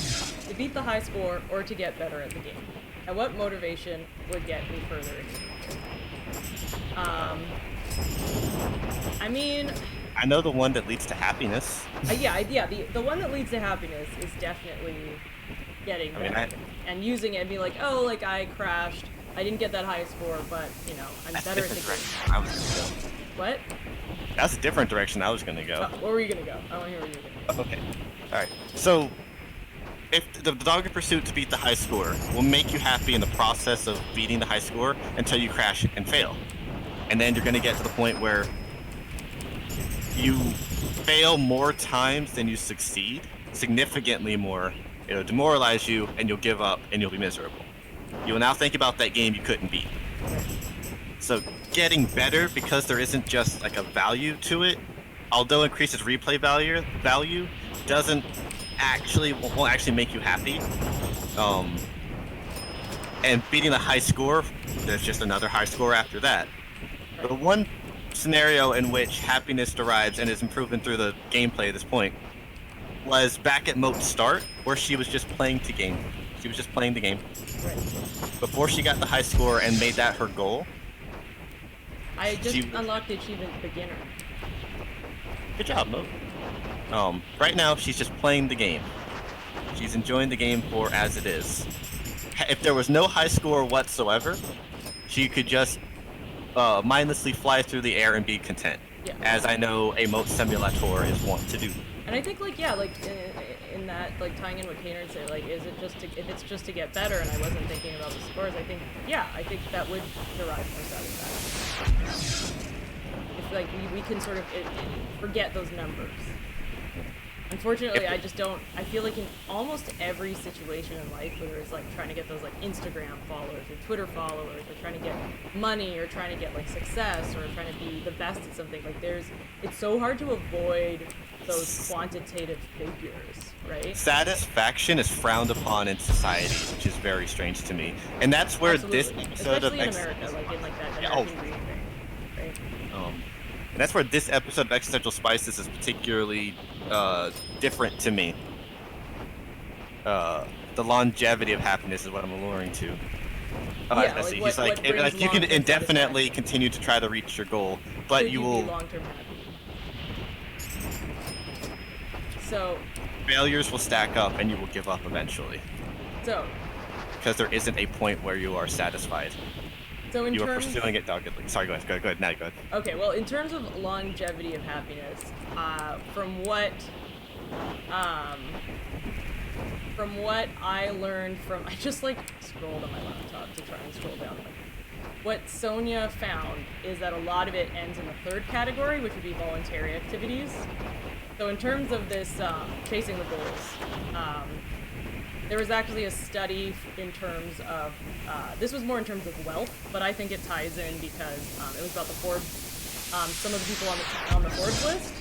To beat the high score or to get better at the game. And what motivation would get me further in the game? I mean... I know the one that leads to happiness. The one that leads to happiness is definitely getting better. And using it and be like, oh, like I crashed, I didn't get that high score, but, you know, I'm better at the game. What? That's a different direction I was gonna go. Where were you gonna go? I want to hear where you were gonna go. Okay. Alright. So, if the dogged pursuit to beat the high score will make you happy in the process of beating the high score until you crash and fail. And then you're gonna get to the point where you fail more times than you succeed, significantly more. It'll demoralize you and you'll give up and you'll be miserable. You will now think about that game you couldn't beat. So getting better, because there isn't just like a value to it, although increases replay value won't actually make you happy. And beating the high score, there's just another high score after that. The one scenario in which happiness derives and is improving through the gameplay at this point was back at Moat's start, where she was just playing the game. She was just playing the game. Right. Before she got the high score and made that her goal. I just unlocked the achievement beginner. Good job, Moat. Right now she's just playing the game. She's enjoying the game for as it is. If there was no high score whatsoever, she could just mindlessly fly through the air and be content. Yeah. As I know a Moat simulator is wont to do. And I think, like, yeah, like, in that, like, tying in what Kaner said, like, is it just to, if it's just to get better and I wasn't thinking about the scores, I think, yeah, I think that would derive more satisfaction. If, like, we can sort of forget those numbers. Unfortunately, I just don't, I feel like in almost every situation in life, whether it's, like, trying to get those, like, Instagram followers or Twitter followers, or trying to get money, or trying to get, like, success, or trying to be the best at something, like, it's so hard to avoid those quantitative figures, right? Satisfaction is frowned upon in society, which is very strange to me. And that's where Absolutely. this episode especially in America, like in like that American Green thing, right? And that's where this episode of Existential Spices is particularly different to me. The longevity of happiness is what I'm alluring to. I see. He's like you can indefinitely continue to try to reach your goal, but you will. Long-term happy. So failures will stack up, and you will give up eventually. So. Because there isn't a point where you are satisfied. So in you terms, are pursuing it doggedly. Sorry, go ahead. Now go ahead. Okay, well, in terms of longevity of happiness, from what I learned from, I just like scrolled on my laptop to try and scroll down. What Sonia found is that a lot of it ends in the third category, which would be voluntary activities. So in terms of this chasing the goals, there was actually a study in terms of, this was more in terms of wealth, but I think it ties in because it was about the Forbes, some of the people on the Forbes list,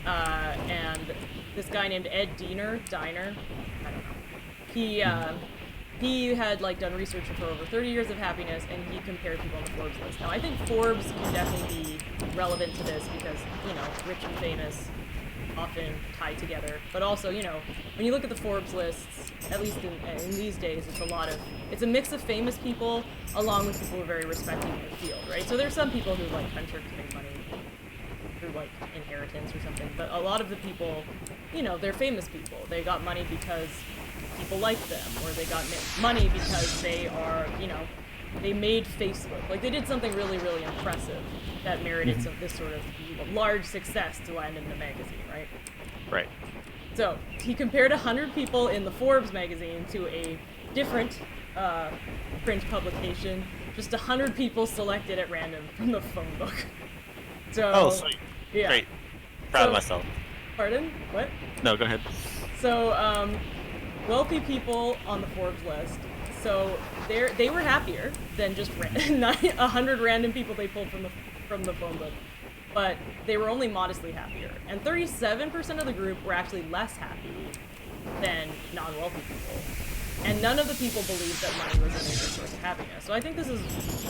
and this guy named Ed Diner, I don't know, he had like done research for over 30 years of happiness, and he compared people on the Forbes list. Now I think Forbes can definitely be relevant to this because, you know, rich and famous often tied together, but also, you know, when you look at the Forbes lists, at least in these days, it's a mix of famous people along with people who are very respected in their field, right? So there's some people who like venture to make money through like inheritance or something, but a lot of the people, you know, they're famous people. They got money because people like them, or they got money because they are, you know, they made Facebook. Like, they did something really, really impressive that merited this sort of large success to land in the magazine, right? Right. So he compared 100 people in the Forbes magazine to a different print publication, just 100 people selected at random from the phone book. So, Oh, sweet. Yeah. Great. Proud of myself. Pardon? What? No, go ahead. So, wealthy people on the Forbes list. So they were happier than just 100 random people they pulled from the phone book, but they were only modestly happier. And 37% of the group were actually less happy than non-wealthy people. And none of the people believed that money was a major source of happiness. So I think this is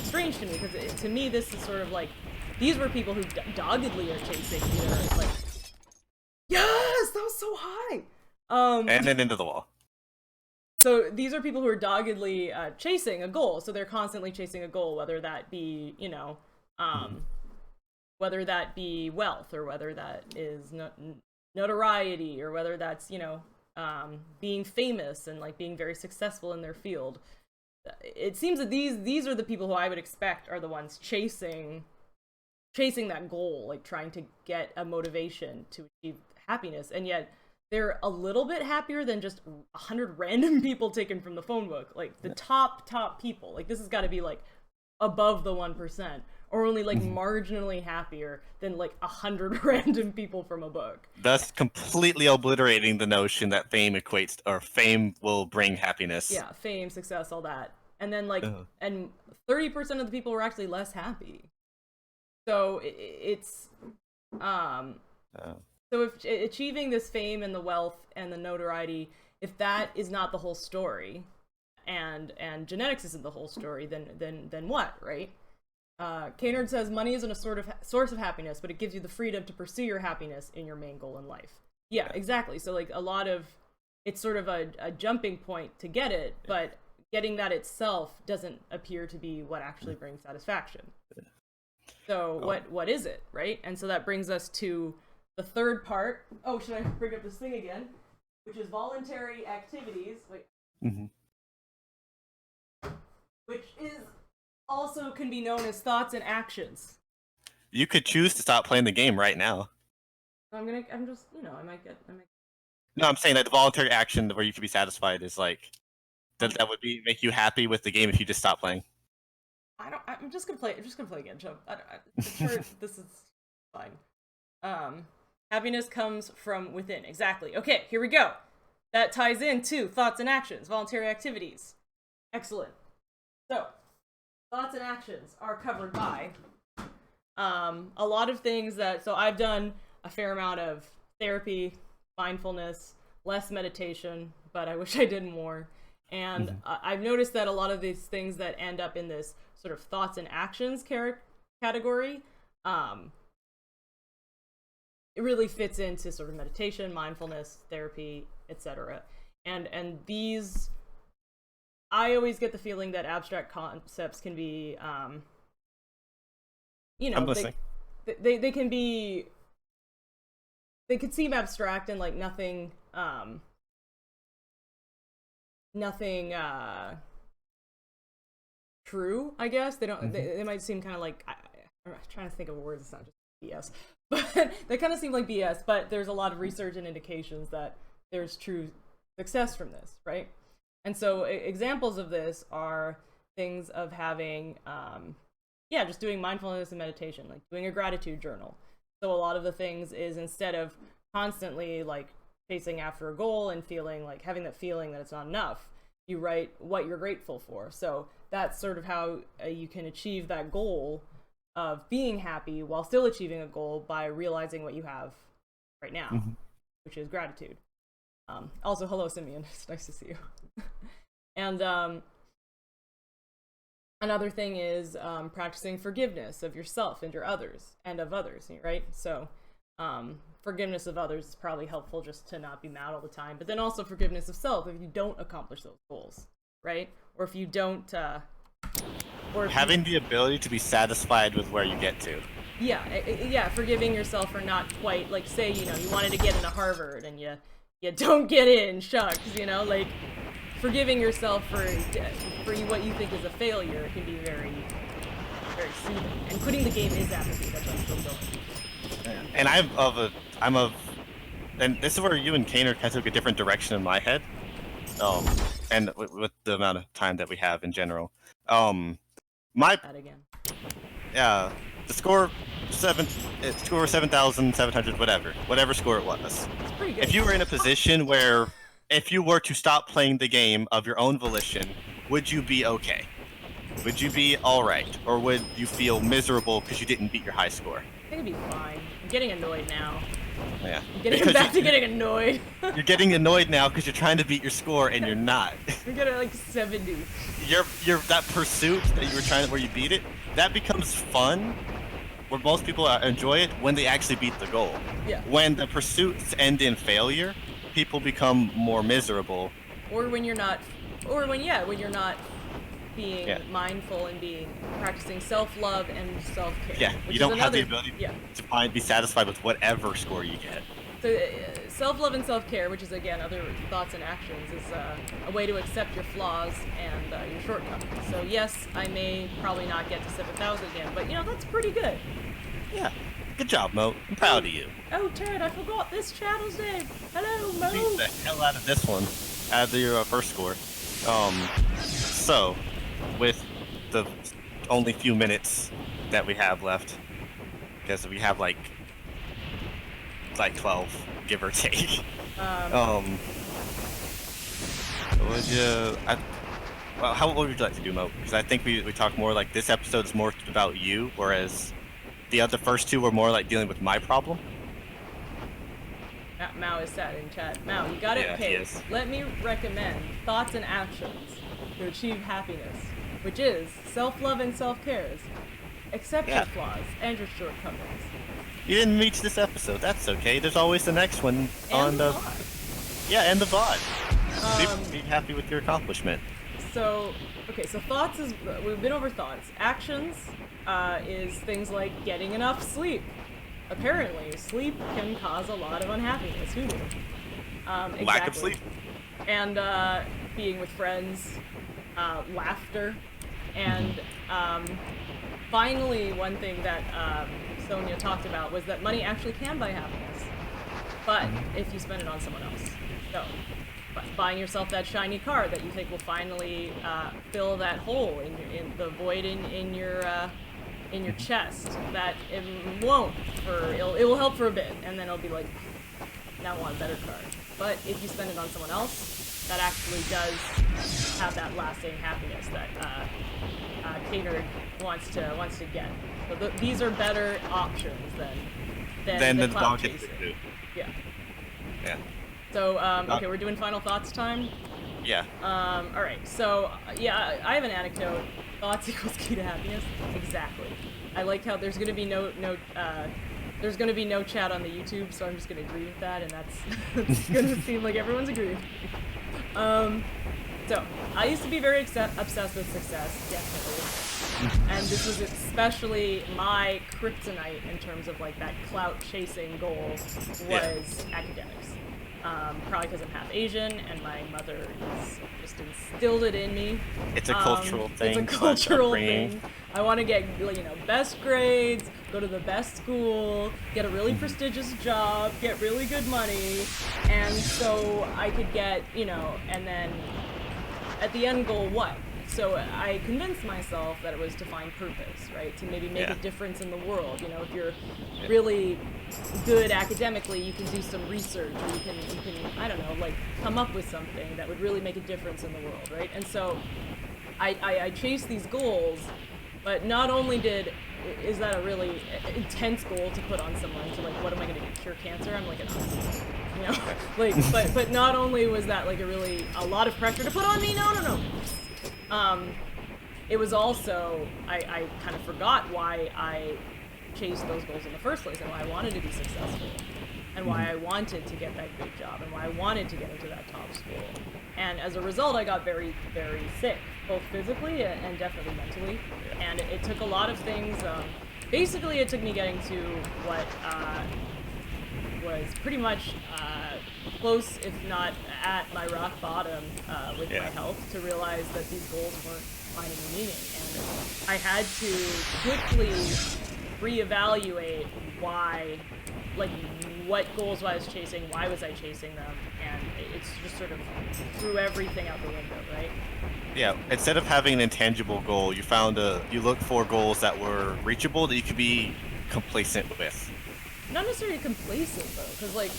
strange to me, because to me this is sort of like, these were people who doggedly are chasing either like, yes, that was so high. And then into the wall. So these are people who are doggedly chasing a goal. So they're constantly chasing a goal, whether that be, whether that be wealth, or whether that is notoriety, or whether that's, being famous and like being very successful in their field. It seems that these are the people who I would expect are the ones chasing that goal, like trying to get a motivation to achieve happiness, and yet they're a little bit happier than just 100 random people taken from the phone book. Like the top people, like this has got to be like above the 1%, or only like marginally happier than like 100 random people from a book. Thus completely obliterating the notion that fame equates, or fame will bring happiness. Yeah, fame, success, all that. And then like, and 30% of the people were actually less happy. So so if achieving this fame and the wealth and the notoriety, if that is not the whole story, and genetics isn't the whole story, then what, right? Kaynard says money isn't a source of happiness, but it gives you the freedom to pursue your happiness in your main goal in life. Yeah, exactly. So like a lot of, it's sort of a jumping point to get it, but getting that itself doesn't appear to be what actually brings satisfaction. So what is it, right? And so that brings us to the third part. Oh, should I bring up this thing again? Which is voluntary activities. Wait. Which is also can be known as thoughts and actions. You could choose to stop playing the game right now. I'm just, I might get. No, I'm saying that the voluntary action where you can be satisfied is like, that would make you happy with the game if you just stop playing. I'm just gonna play again, Chum. I'm sure this is fine. Happiness comes from within. Exactly. Okay, here we go. That ties into thoughts and actions, voluntary activities. Excellent. So, thoughts and actions are covered by a lot of things so I've done a fair amount of therapy, mindfulness, less meditation, but I wish I did more. And I've noticed that a lot of these things that end up in this sort of thoughts and actions category, it really fits into sort of meditation, mindfulness, therapy, etc. And these, I always get the feeling that abstract concepts can be, I'm listening. They can be, they could seem abstract and like nothing true, I guess. They don't, they might seem kind of like, I'm trying to think of a word that's not just BS, but they kind of seem like BS, but there's a lot of research and indications that there's true success from this, right? And so examples of this are things of having, just doing mindfulness and meditation, like doing a gratitude journal. So a lot of the things is, instead of constantly like chasing after a goal and feeling like having that feeling that it's not enough, you write what you're grateful for. So that's sort of how you can achieve that goal of being happy while still achieving a goal, by realizing what you have right now, which is gratitude. Also, hello, Simeon. It's nice to see you. And another thing is practicing forgiveness of yourself and of others, right? So forgiveness of others is probably helpful, just to not be mad all the time, but then also forgiveness of self if you don't accomplish those goals, right? Or if you don't having the ability to be satisfied with where you get to. Yeah, forgiving yourself for not quite, like, say, you wanted to get into Harvard and you don't get in, shucks, like forgiving yourself for what you think is a failure can be very, very soothing. And quitting the game is apathy. That's why I'm still going. And and this is where you and Kaner kind of took a different direction in my head. And with the amount of time that we have in general. My That again. Yeah, the score 7,700, whatever score it was. It's pretty good. If you were in a position where, if you were to stop playing the game of your own volition, would you be okay? Would you be all right, or would you feel miserable because you didn't beat your high score? I think it'd be fine. I'm getting annoyed now. Yeah. I'm getting back to getting annoyed. You're getting annoyed now because you're trying to beat your score and you're not. You're getting like 70. You're that pursuit that you were trying, where you beat it, that becomes fun. Where most people enjoy it when they actually beat the goal. Yeah. When the pursuits end in failure, people become more miserable. Or when you're not, when you're not being mindful and practicing self-love and self-care. Yeah, which you don't is have the another, ability to be satisfied with whatever score you get. So self-love and self-care, which is again other thoughts and actions, is a way to accept your flaws and your shortcomings. So yes, I may probably not get to 7,000 again, but that's pretty good. Yeah, good job, Moat. I'm proud of you. Oh, Ted, I forgot this channel's name. Hello, Mo. Beat the hell out of this one, out of your first score. So, with the only few minutes that we have left, because we have like 12, give or take. What would you like to do, Mo? Because I think we talk more like this episode is more about you, whereas the first two were more like dealing with my problem. Mao is sad in chat. Mao, you got it paced. Let me recommend thoughts and actions to achieve happiness, which is self-love and self-care. Accept your flaws and your shortcomings. You didn't reach this episode. That's okay. There's always the next one on the VOD. Yeah, and the VOD. Be happy with your accomplishment. So thoughts is, we've been over thoughts. Actions is things like getting enough sleep. Apparently, sleep can cause a lot of unhappiness. Who knew? Exactly. Lack of sleep. And being with friends, laughter, and finally, one thing that Sonia talked about was that money actually can buy happiness, but if you spend it on someone else. So, buying yourself that shiny car that you think will finally fill that hole in the void in your chest, that it won't. It will help for a bit, and then it'll be like, now I want a better car. But if you spend it on someone else, that actually does have that lasting happiness that Catered wants to get. So these are better options than the clout chasing. Yeah. Yeah. So okay, we're doing final thoughts time. Yeah. All right. So I have an anecdote. Thoughts equals key to happiness. Exactly. I like how there's gonna be no chat on the YouTube, so I'm just gonna agree with that, and that's it's gonna seem like everyone's agreeing. So I used to be very obsessed with success, definitely, and this was especially my kryptonite in terms of like that clout chasing goal was academics. Probably because I'm half Asian and my mother just instilled it in me. It's a cultural thing. It's a cultural thing. I want to get best grades, go to the best school, get a really prestigious job, get really good money, and so I could get and then at the end goal what? So I convinced myself that it was to find purpose, right? To maybe make a difference in the world. If you're really good academically, you can do some research, or you can I don't know, like come up with something that would really make a difference in the world, right? And so I chased these goals, but not only is that a really intense goal to put on someone to what am I going to cure cancer? I'm like an autistic, but not only was that like a lot of pressure to put on me. No. It was also, I kind of forgot why I chased those goals in the first place, and why I wanted to be successful, and why I wanted to get that good job, and why I wanted to get into that top school. And as a result, I got very, very sick, both physically and definitely mentally. And it took a lot of things. Basically, it took me getting to what was pretty much close, if not at my rock bottom with my health, to realize that these goals weren't finding meaning, and I had to quickly reevaluate why, like, what goals I was chasing, why was I chasing them, and it's just sort of threw everything out the window, right? Yeah, instead of having an intangible goal, you look for goals that were reachable that you could be complacent with. Not necessarily complacent though, because like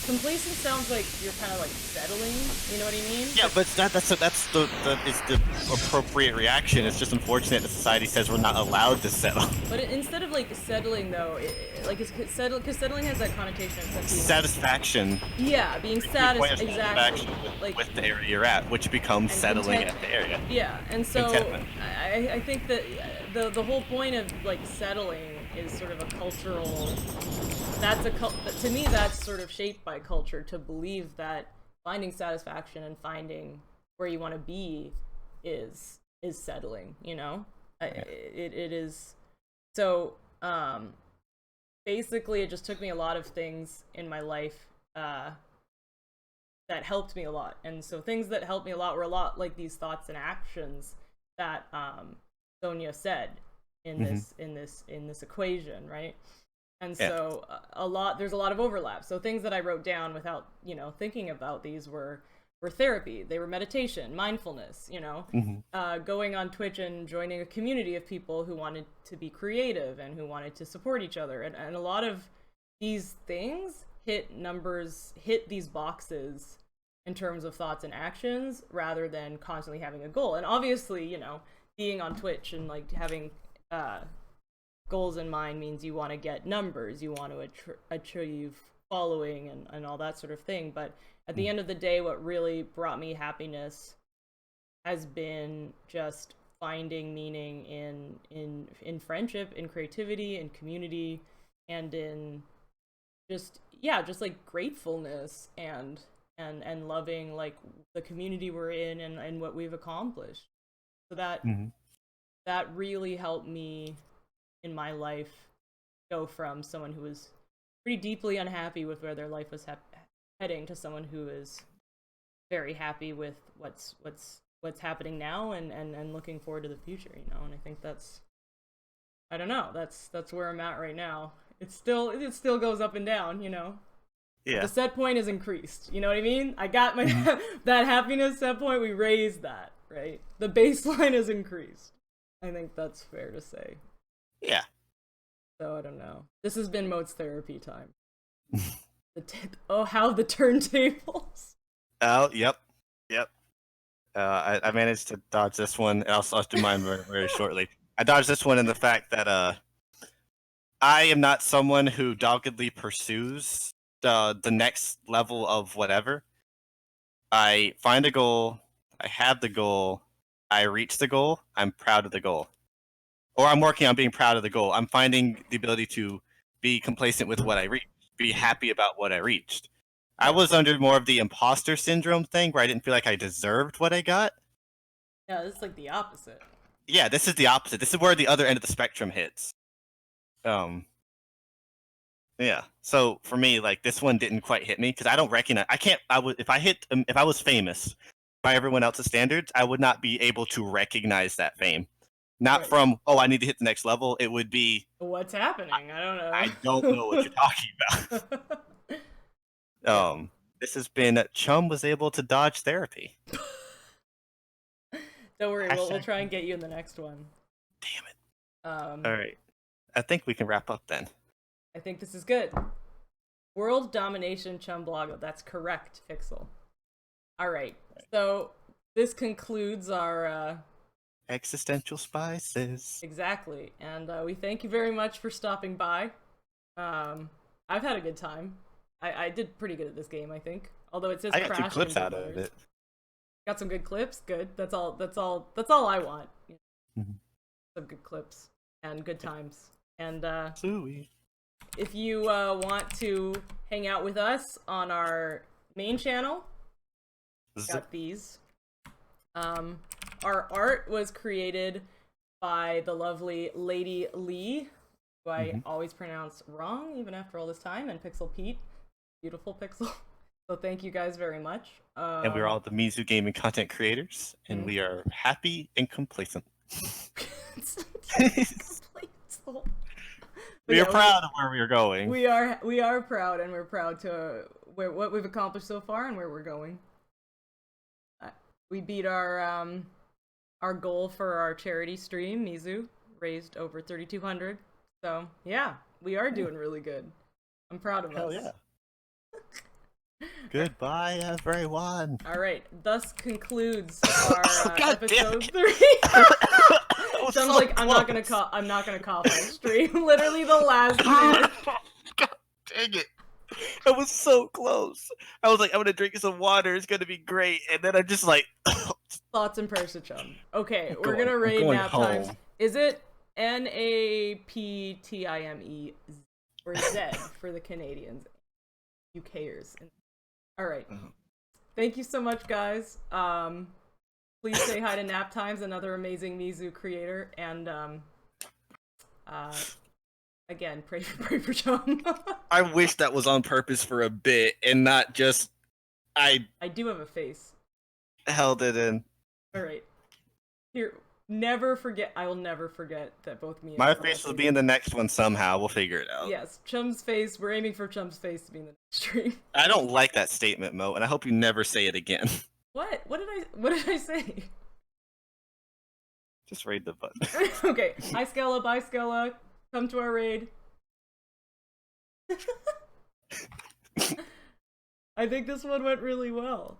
complacent sounds like you're kind of like settling. You know what I mean? Yeah, but that's the appropriate reaction. It's just unfortunate that society says we're not allowed to settle. But instead of like settling though, like it's settle, because settling has that connotation of being Satisfaction. Yeah, being satisfied. Exactly. With the area you're at, which becomes settling at the area. Yeah, and so I think that the whole point of like settling is sort of a cultural. To me, that's sort of shaped by culture to believe that finding satisfaction and finding where you want to be is settling. You know, it is. So basically, it just took me a lot of things in my life that helped me a lot, and so things that helped me a lot were a lot like these thoughts and actions that Sonia said in this equation, right? And so there's a lot of overlap. So things that I wrote down without, thinking about these were therapy. They were meditation, mindfulness, going on Twitch and joining a community of people who wanted to be creative and who wanted to support each other. And a lot of these things hit these boxes in terms of thoughts and actions rather than constantly having a goal. And obviously, being on Twitch and like having goals in mind means you want to get numbers, you want to achieve following and all that sort of thing. But at the end of the day, what really brought me happiness has been just finding meaning in friendship, in creativity, in community, and in just like gratefulness and loving like the community we're in and what we've accomplished. So that really helped me in my life go from someone who was pretty deeply unhappy with where their life was heading to someone who is very happy with what's happening now and looking forward to the future, and I think that's where I'm at right now. It still goes up and down, Yeah. The set point is increased, you know what I mean? I got my that happiness set point, we raised that, right? The baseline is increased. I think that's fair to say. Yeah. So I don't know. This has been Moat's therapy time. How the turntables. Oh, yep. I managed to dodge this one, and I'll do mine very, very shortly. I dodged this one in the fact that I am not someone who doggedly pursues the next level of whatever. I find a goal, I have the goal, I reach the goal, I'm proud of the goal. Or I'm working on being proud of the goal. I'm finding the ability to be complacent with what I reached, be happy about what I reached. I was under more of the imposter syndrome thing where I didn't feel like I deserved what I got. Yeah, this is like the opposite. Yeah, this is the opposite. This is where the other end of the spectrum hits. Yeah. So for me, like this one didn't quite hit me because I don't recognize. If I was famous by everyone else's standards, I would not be able to recognize that fame. Not from, I need to hit the next level. It would be, what's happening? I don't know. I don't know what you're talking about. This has been Chum was able to dodge therapy. Don't worry, we'll try and get you in the next one. Damn it. All right. I think we can wrap up then. I think this is good. World domination Chum blog. That's correct, Pixel. All right. So this concludes our Existential Spices. Exactly. And we thank you very much for stopping by. I've had a good time. I did pretty good at this game, I think. Although it says I got 2 clips out of it. Got some good clips. Good. That's all I want. Some good clips and good times. And if you want to hang out with us on our main channel, got these. Our art was created by the lovely Lady Lee. who I always pronounce wrong even after all this time, and Pixel Pete, beautiful Pixel. So thank you guys very much. And we're all the Mizu gaming content creators, and we are happy and complacent. We are proud of where we are going. We are proud, and we're proud to what we've accomplished so far and where we're going. We beat our goal for our charity stream. Mizu raised over 3,200. So yeah, we are doing really good. I'm proud of us. Hell yeah. Goodbye, everyone. All right, thus concludes our episode 3. So I'm like, I'm not gonna cough on stream. Literally the last minute. God dang it! I was so close. I was like, I'm gonna drink some water. It's gonna be great, and then I'm just like, thoughts and prayers to Chum. Okay, we're gonna raid nap times. Is it NAPTIME or Z for the Canadians, UKers? All right. Thank you so much, guys. Please say hi to Nap Times, another amazing Mizu creator, and again, pray for Chum. I wish that was on purpose for a bit and not just I do have a face. Held it in. All right. Here, never forget. I will never forget that both me and my face will be in the next one somehow. We'll figure it out. Yes, Chum's face. We're aiming for Chum's face to be in the next stream. I don't like that statement, Mo, and I hope you never say it again. What? What did I say? Just raid the button. Okay. Hi, Skella. Bye, Skella. Come to our raid. I think this one went really well.